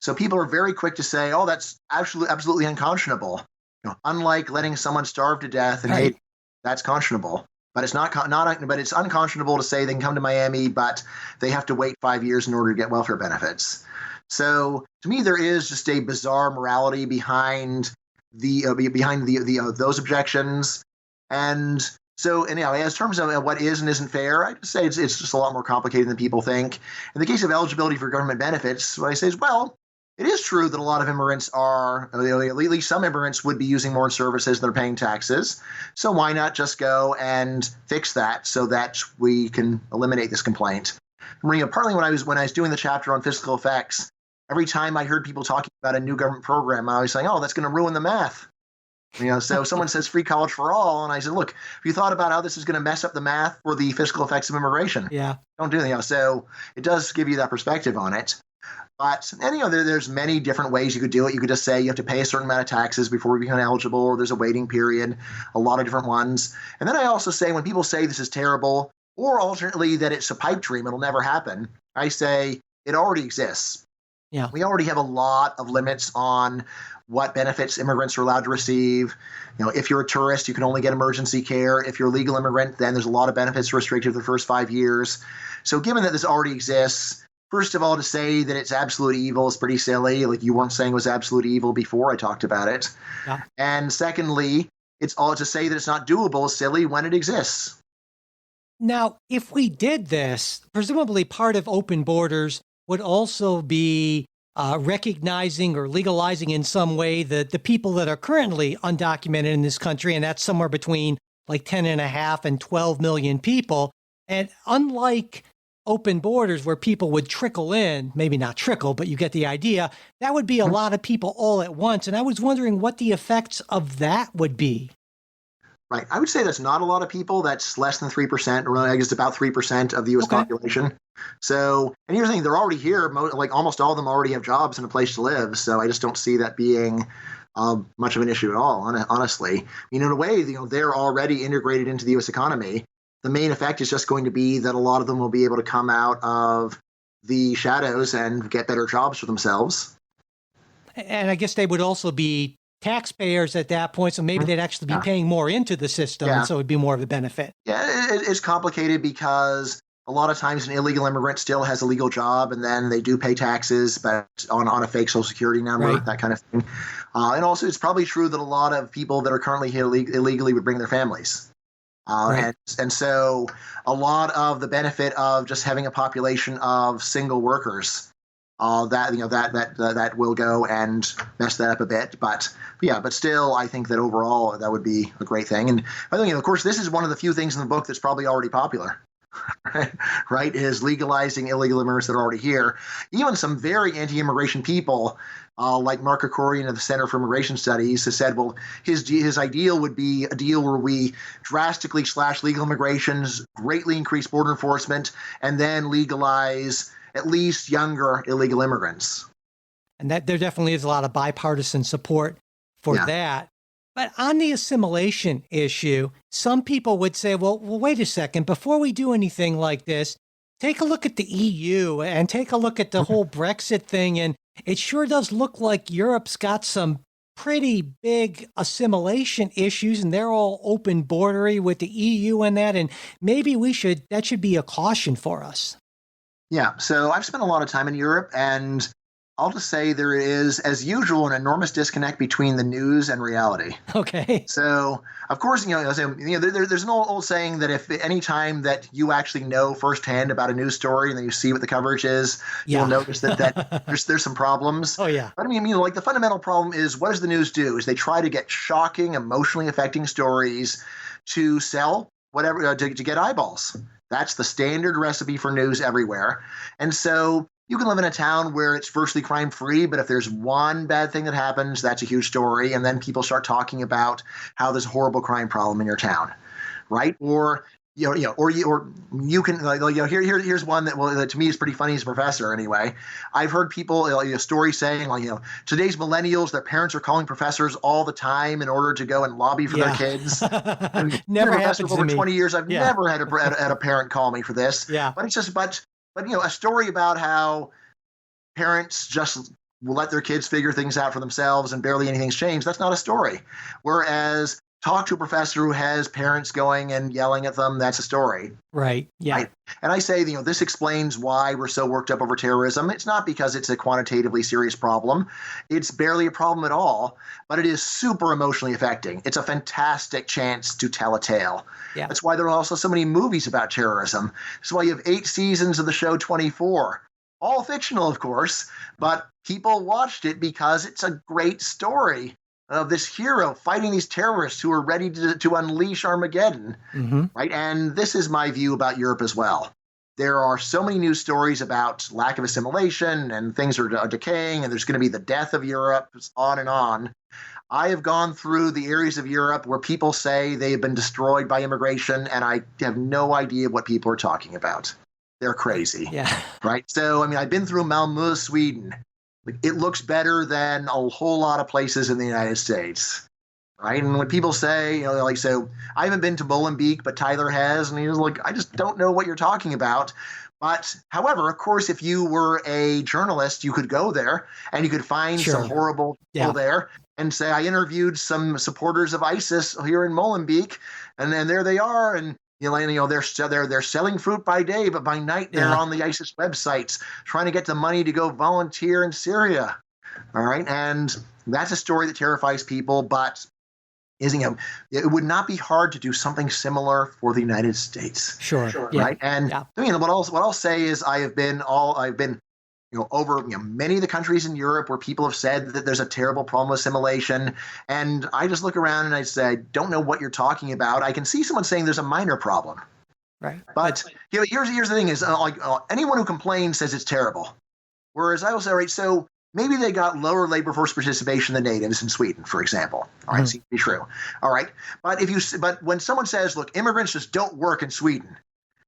So people are very quick to say, oh, that's absolutely unconscionable. Unlike letting someone starve to death and Haiti, that's conscionable. But it's but it's unconscionable to say they can come to Miami, but they have to wait 5 years in order to get welfare benefits. So to me, there is just a bizarre morality behind those objections. And so, anyhow, as terms of what is and isn't fair, I just say it's just a lot more complicated than people think. In the case of eligibility for government benefits, what I say is, well, it is true that a lot of immigrants at least some immigrants would be using more services than they're paying taxes. So why not just go and fix that so that we can eliminate this complaint? Partly when I was doing the chapter on fiscal effects, every time I heard people talking about a new government program, I was saying, oh, that's going to ruin the math. So someone says free college for all, and I said, look, have you thought about how this is going to mess up the math for the fiscal effects of immigration? Yeah. Don't do that. So it does give you that perspective on it. But, and there's many different ways you could do it. You could just say you have to pay a certain amount of taxes before you become eligible, or there's a waiting period, a lot of different ones. And then I also say when people say this is terrible, or alternately that it's a pipe dream, it'll never happen, I say it already exists. Yeah. We already have a lot of limits on what benefits immigrants are allowed to receive. If you're a tourist, you can only get emergency care. If you're a legal immigrant, then there's a lot of benefits restricted for the first 5 years. So given that this already exists, first of all, to say that it's absolute evil is pretty silly. Like you weren't saying it was absolute evil before I talked about it. Yeah. And secondly, it's all to say that it's not doable is silly when it exists. Now, if we did this, presumably part of open borders would also be recognizing or legalizing in some way the people that are currently undocumented in this country, and that's somewhere between like 10.5 and 12 million people. And unlike open borders where people would trickle in, maybe not trickle, but you get the idea, that would be a lot of people all at once. And I was wondering what the effects of that would be. Right. I would say that's not a lot of people. That's less than 3%, or I guess about 3% of the U.S. population. So, and here's the thing, they're already here. Like almost all of them already have jobs and a place to live. So I just don't see that being much of an issue at all, honestly. In a way, they're already integrated into the U.S. economy. The main effect is just going to be that a lot of them will be able to come out of the shadows and get better jobs for themselves. And I guess they would also be taxpayers at that point, so maybe they'd actually be paying more into the system, and so it'd be more of a benefit. Yeah, it's complicated because a lot of times an illegal immigrant still has a legal job, and then they do pay taxes, but on a fake Social Security number, that kind of thing. And also, it's probably true that a lot of people that are currently here illegally would bring their families. And so a lot of the benefit of just having a population of single workers, that will go and mess that up a bit. But still, I think that overall that would be a great thing. And I think, of course, this is one of the few things in the book that's probably already popular. Right, is legalizing illegal immigrants that are already here. Even some very anti-immigration people, like Mark Krikorian of the Center for Immigration Studies, has said, well, his ideal would be a deal where we drastically slash legal immigrations, greatly increase border enforcement, and then legalize at least younger illegal immigrants. And that there definitely is a lot of bipartisan support for that. But on the assimilation issue, some people would say, well, wait a second, before we do anything like this, take a look at the EU and take a look at the whole Brexit thing. And it sure does look like Europe's got some pretty big assimilation issues, and they're all open bordery with the EU and that. And maybe that should be a caution for us. Yeah, so I've spent a lot of time in Europe, and I'll just say there is, as usual, an enormous disconnect between the news and reality. Okay. So, of course, there's an old saying that if any time that you actually know firsthand about a news story and then you see what the coverage is, you'll notice that there's some problems. Oh, yeah. But like the fundamental problem is, what does the news do? Is they try to get shocking, emotionally affecting stories to sell whatever, to get eyeballs. That's the standard recipe for news everywhere. And so you can live in a town where it's virtually crime-free, but if there's one bad thing that happens, that's a huge story, and then people start talking about how there's a horrible crime problem in your town, right? Or you can here's one that to me is pretty funny as a professor. Anyway, I've heard people stories saying today's millennials, their parents are calling professors all the time in order to go and lobby for their kids. Never happened over to me. 20 years. I've never had a parent call me for this. Yeah, but it's just but a story about how parents just will let their kids figure things out for themselves and barely anything's changed. That's not a story. Whereas talk to a professor who has parents going and yelling at them, that's a story. Right. Yeah. Right? And I say, this explains why we're so worked up over terrorism. It's not because it's a quantitatively serious problem. It's barely a problem at all, but it is super emotionally affecting. It's a fantastic chance to tell a tale. Yeah. That's why there are also so many movies about terrorism. That's why you have 8 seasons of the show 24. All fictional, of course, but people watched it because it's a great story of this hero fighting these terrorists who are ready to unleash Armageddon, right? And this is my view about Europe as well. there are so many news stories about lack of assimilation and things are decaying and there's going to be the death of Europe, on and on. I have gone through the areas of Europe where people say they have been destroyed by immigration, and I have no idea what people are talking about. They're crazy. Yeah. Right? So, I mean, I've been through Malmö, Sweden. It looks better than a whole lot of places in the United States. Right? And when people say, like, so I haven't been to Molenbeek, but Tyler has, and he's like, I just don't know what you're talking about. But however, of course, if you were a journalist, you could go there and you could find some horrible people there and say, I interviewed some supporters of ISIS here in Molenbeek, and then there they are, and they're selling fruit by day, but by night they're on the ISIS websites trying to get the money to go volunteer in Syria. All right, and that's a story that terrifies people, but it would not be hard to do something similar for the United States. Sure. Right. And I mean, what I'll say is I've been over many of the countries in Europe where people have said that there's a terrible problem with assimilation, and I just look around and I say, I don't know what you're talking about. I can see someone saying there's a minor problem. Right. But here's the thing is anyone who complains says it's terrible. Whereas I will say, right, so maybe they got lower labor force participation than natives in Sweden, for example. All right, seems to be true. All right, but when someone says, look, immigrants just don't work in Sweden,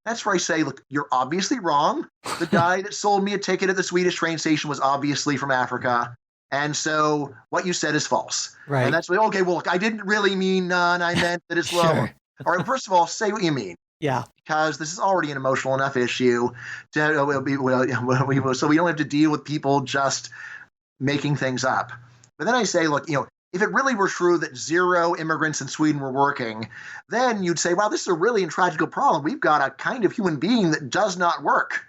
that's where I say, look, you're obviously wrong. The guy that sold me a ticket at the Swedish train station was obviously from Africa. And so what you said is false. Right. And that's why, okay, well, look, I didn't really mean none. I meant that it's lower. All right, first of all, say what you mean. Yeah. Because this is already an emotional enough issue so we don't have to deal with people just making things up. But then I say, look, if it really were true that 0 immigrants in Sweden were working, then you'd say, wow, this is a really tragical problem. We've got a kind of human being that does not work.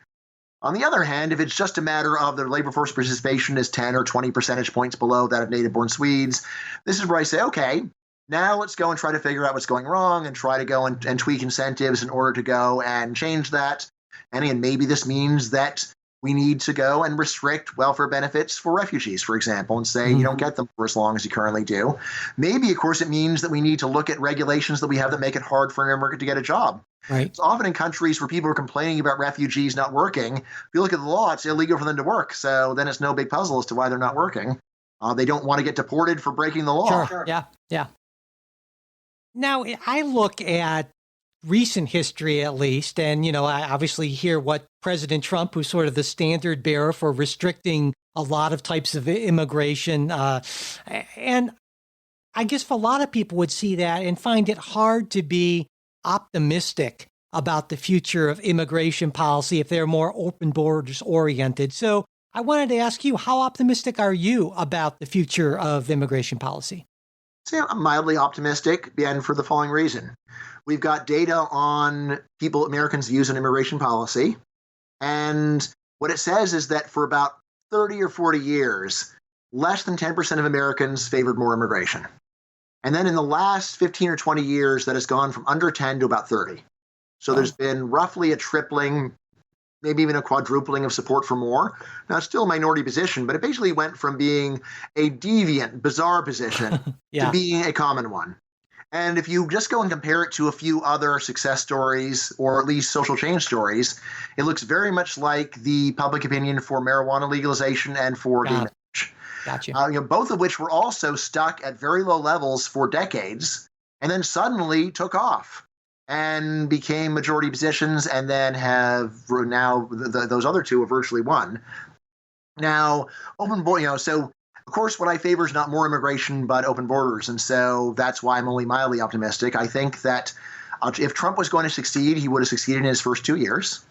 On the other hand, if it's just a matter of their labor force participation is 10 or 20 percentage points below that of native-born Swedes, this is where I say, okay, now let's go and try to figure out what's going wrong and try to go and tweak incentives in order to go and change that. And again, maybe this means that we need to go and restrict welfare benefits for refugees, for example, and say you don't get them for as long as you currently do. Maybe, of course, it means that we need to look at regulations that we have that make it hard for an immigrant to get a job. Right. It's often in countries where people are complaining about refugees not working. If you look at the law, it's illegal for them to work. So then it's no big puzzle as to why they're not working. They don't want to get deported for breaking the law. Sure. Yeah. Now, I look at recent history, at least, and, I obviously hear what President Trump, who's sort of the standard bearer for restricting a lot of types of immigration. And I guess a lot of people would see that and find it hard to be optimistic about the future of immigration policy if they're more open borders oriented. So I wanted to ask you, how optimistic are you about the future of immigration policy? So I'm mildly optimistic, and for the following reason. We've got data on Americans' views on immigration policy. And what it says is that for about 30 or 40 years, less than 10% of Americans favored more immigration. And then in the last 15 or 20 years, that has gone from under 10 to about 30. So there's been roughly a tripling, maybe even a quadrupling of support for more. Now, it's still a minority position, but it basically went from being a deviant, bizarre position to being a common one. And if you just go and compare it to a few other success stories, or at least social change stories, it looks very much like the public opinion for marijuana legalization and for gay marriage. Gotcha. Both of which were also stuck at very low levels for decades, and then suddenly took off and became majority positions, and then have now those other two have virtually won. Now, open border, so of course, what I favor is not more immigration, but open borders. And so that's why I'm only mildly optimistic. I think that if Trump was going to succeed, he would have succeeded in his first 2 years.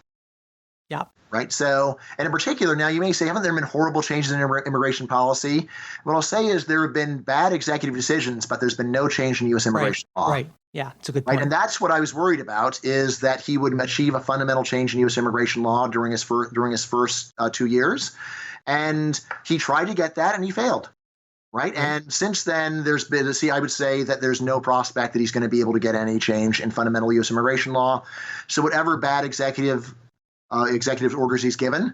Yeah. Right. So, and in particular, now you may say, haven't there been horrible changes in immigration policy? What I'll say is there have been bad executive decisions, but there's been no change in U.S. immigration law. Right. Yeah, it's a good point. Right. And that's what I was worried about, is that he would achieve a fundamental change in U.S. immigration law during his first 2 years. And he tried to get that, and he failed, right? And since then, there's been, I would say that there's no prospect that he's going to be able to get any change in fundamental U.S. immigration law. So whatever bad executive orders he's given,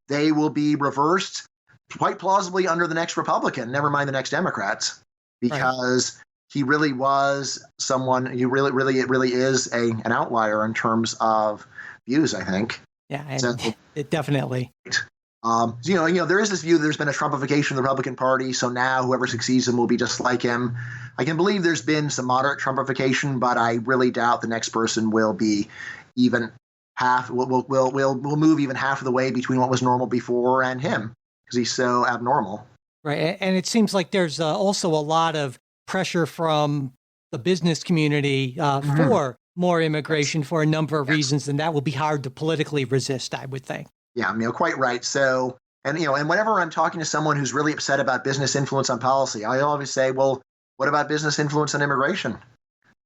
they will be reversed quite plausibly under the next Republican, never mind the next Democrats, because he really was someone, he really is an outlier in terms of views, I think. Yeah, So, and it definitely. there is this view that there's been a Trumpification of the Republican Party, so now whoever succeeds him will be just like him. I can believe there's been some moderate Trumpification, but I really doubt the next person will be even half. Will move even half of the way between what was normal before and him, because he's so abnormal. Right. And it seems like there's also a lot of pressure from the business community for more immigration for a number of reasons, and that will be hard to politically resist, I would think. Yeah, quite right. So, and whenever I'm talking to someone who's really upset about business influence on policy, I always say, well, what about business influence on immigration?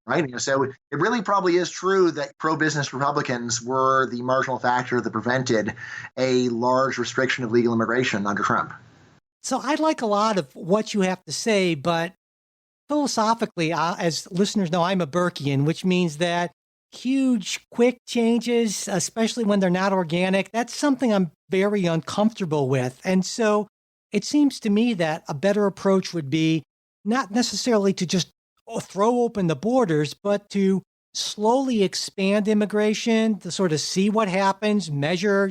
Right. So it really probably is true that pro-business Republicans were the marginal factor that prevented a large restriction of legal immigration under Trump. So I like a lot of what you have to say, but philosophically, as listeners know, I'm a Burkean, which means that huge, quick changes, especially when they're not organic, that's something I'm very uncomfortable with. And so it seems to me that a better approach would be not necessarily to just throw open the borders, but to slowly expand immigration, to sort of see what happens, measure,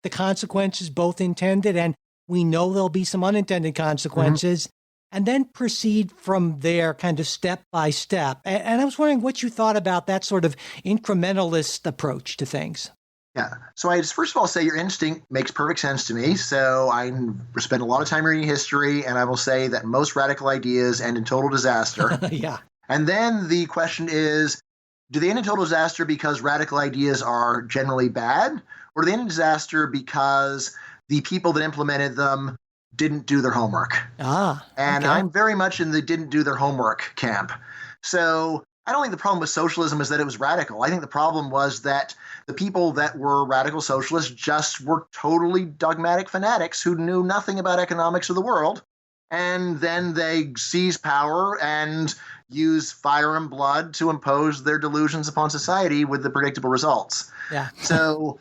the consequences, both intended and we know there'll be some unintended consequences, and then proceed from there kind of step by step. And I was wondering what you thought about that sort of incrementalist approach to things. Yeah. So I just first of all say your instinct makes perfect sense to me. So I spend a lot of time reading history, and I will say that most radical ideas end in total disaster. Yeah. And then the question is, do they end in total disaster because radical ideas are generally bad, or do they end in disaster because the people that implemented them didn't do their homework? And I'm very much in the didn't do their homework camp. So I don't think the problem with socialism is that it was radical. I think the problem was that the people that were radical socialists just were totally dogmatic fanatics who knew nothing about economics of the world. And then they seize power and use fire and blood to impose their delusions upon society with the predictable results. Yeah. So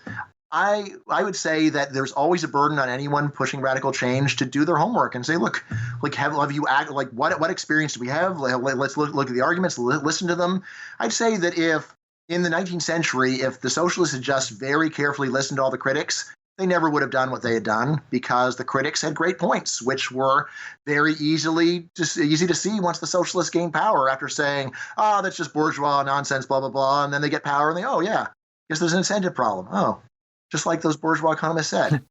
I would say that there's always a burden on anyone pushing radical change to do their homework and say, look, have you act like what experience do we have? Let's look at the arguments, listen to them. I'd say that if in the 19th century, if the socialists had just very carefully listened to all the critics, they never would have done what they had done because the critics had great points, which were very easy to see once the socialists gained power after saying, oh, that's just bourgeois nonsense, blah, blah, blah. And then they get power and they, oh, yeah, guess there's an incentive problem. Oh, just like those bourgeois economists said.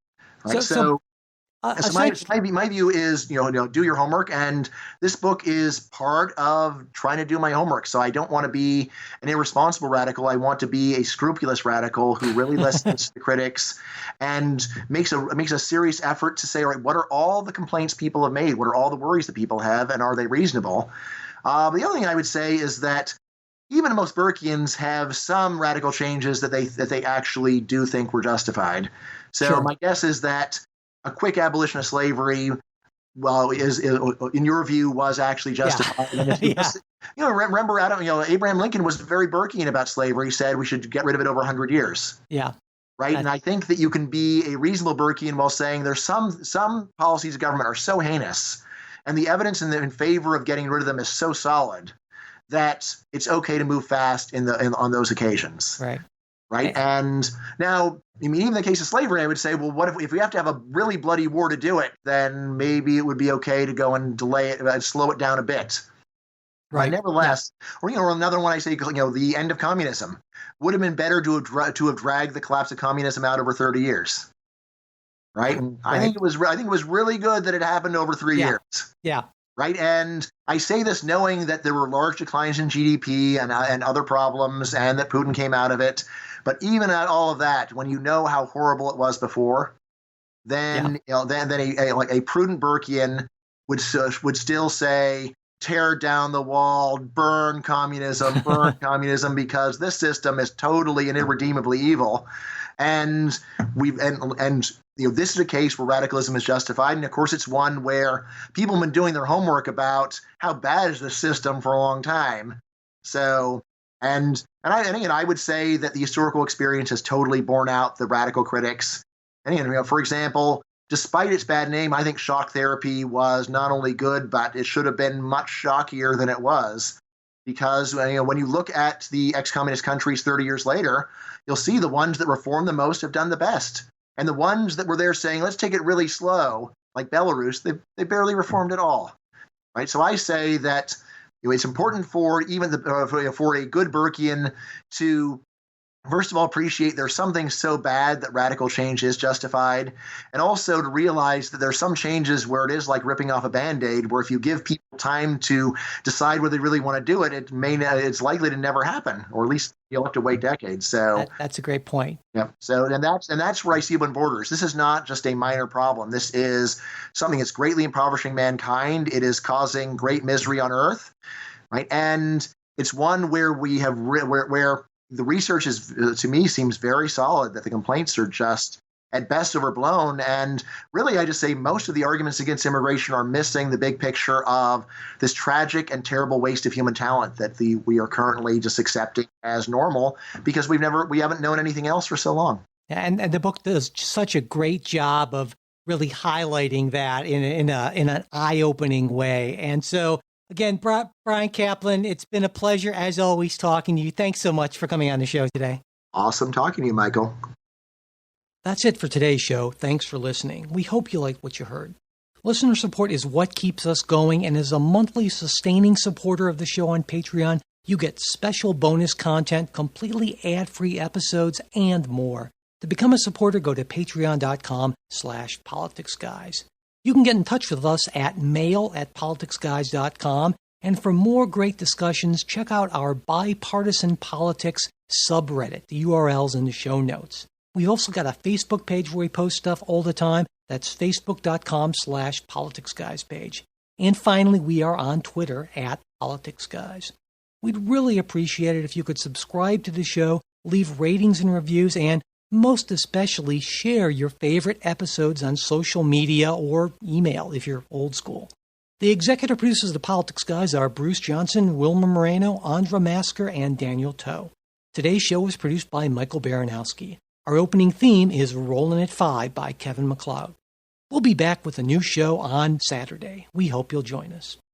Right? So my view is, do your homework. And this book is part of trying to do my homework. So I don't want to be an irresponsible radical. I want to be a scrupulous radical who really listens to the critics and makes a serious effort to say, all right, what are all the complaints people have made? What are all the worries that people have? And are they reasonable? The other thing I would say is that even most Burkeans have some radical changes that they actually do think were justified. So my guess is that a quick abolition of slavery, is in your view, was actually justified. Yeah. Remember, Abraham Lincoln was very Burkean about slavery. He said we should get rid of it over 100 years. Yeah. Right. And I think that you can be a reasonable Burkean while saying there's some policies of government are so heinous, and the evidence in favor of getting rid of them is so solid that it's okay to move fast on those occasions. Right. And now, even in the case of slavery, I would say, well, what if we have to have a really bloody war to do it, then maybe it would be okay to go and delay it, slow it down a bit. Right. Nevertheless, or another one I say, the end of communism would have been better to have dragged the collapse of communism out over 30 years. Right. And I think it was really good that it happened over 3 years. Yeah. Right. And I say this knowing that there were large declines in GDP and other problems and that Putin came out of it. But even at all of that, when you know how horrible it was before, then a prudent Burkean would still say, tear down the wall, burn communism, because this system is totally and irredeemably evil. And this is a case where radicalism is justified. And of course, it's one where people have been doing their homework about how bad is the system for a long time. So, and I would say that the historical experience has totally borne out the radical critics. And for example, despite its bad name, I think shock therapy was not only good, but it should have been much shockier than it was. Because when you look at the ex-communist countries 30 years later, you'll see the ones that reformed the most have done the best. And the ones that were there saying, let's take it really slow, like Belarus, they barely reformed at all. Right? So I say that it's important for even for a good Burkean to first of all appreciate there's something so bad that radical change is justified, and also to realize that there's some changes where it is like ripping off a Band-Aid, where if you give people time to decide whether they really want to do it, it's likely to never happen, or at least you'll have to wait decades. So that's a great point. Yeah. So and that's where I see open borders. This is not just a minor problem. This is something that's greatly impoverishing mankind. It is causing great misery on Earth, right? And it's one where we have where the research is, to me, seems very solid that the complaints are just at best overblown. And really, I just say most of the arguments against immigration are missing the big picture of this tragic and terrible waste of human talent that we are currently just accepting as normal because we haven't known anything else for so long. And the book does such a great job of really highlighting that in an eye-opening way. And so, again, Bryan Caplan, it's been a pleasure, as always, talking to you. Thanks so much for coming on the show today. Awesome talking to you, Michael. That's it for today's show. Thanks for listening. We hope you liked what you heard. Listener support is what keeps us going, and as a monthly sustaining supporter of the show on Patreon, you get special bonus content, completely ad-free episodes, and more. To become a supporter, go to patreon.com/politicsguys. You can get in touch with us at mail@politicsguys.com. And for more great discussions, check out our Bipartisan Politics subreddit. The URL's in the show notes. We've also got a Facebook page where we post stuff all the time. That's facebook.com/politicsguys page. And finally, we are on Twitter @politicsguys. We'd really appreciate it if you could subscribe to the show, leave ratings and reviews, and most especially share your favorite episodes on social media or email if you're old school. The executive producers of the Politics Guys are Bruce Johnson, Wilma Moreno, Andra Masker, and Daniel Toe. Today's show was produced by Michael Baranowski. Our opening theme is Rollin' at 5 by Kevin MacLeod. We'll be back with a new show on Saturday. We hope you'll join us.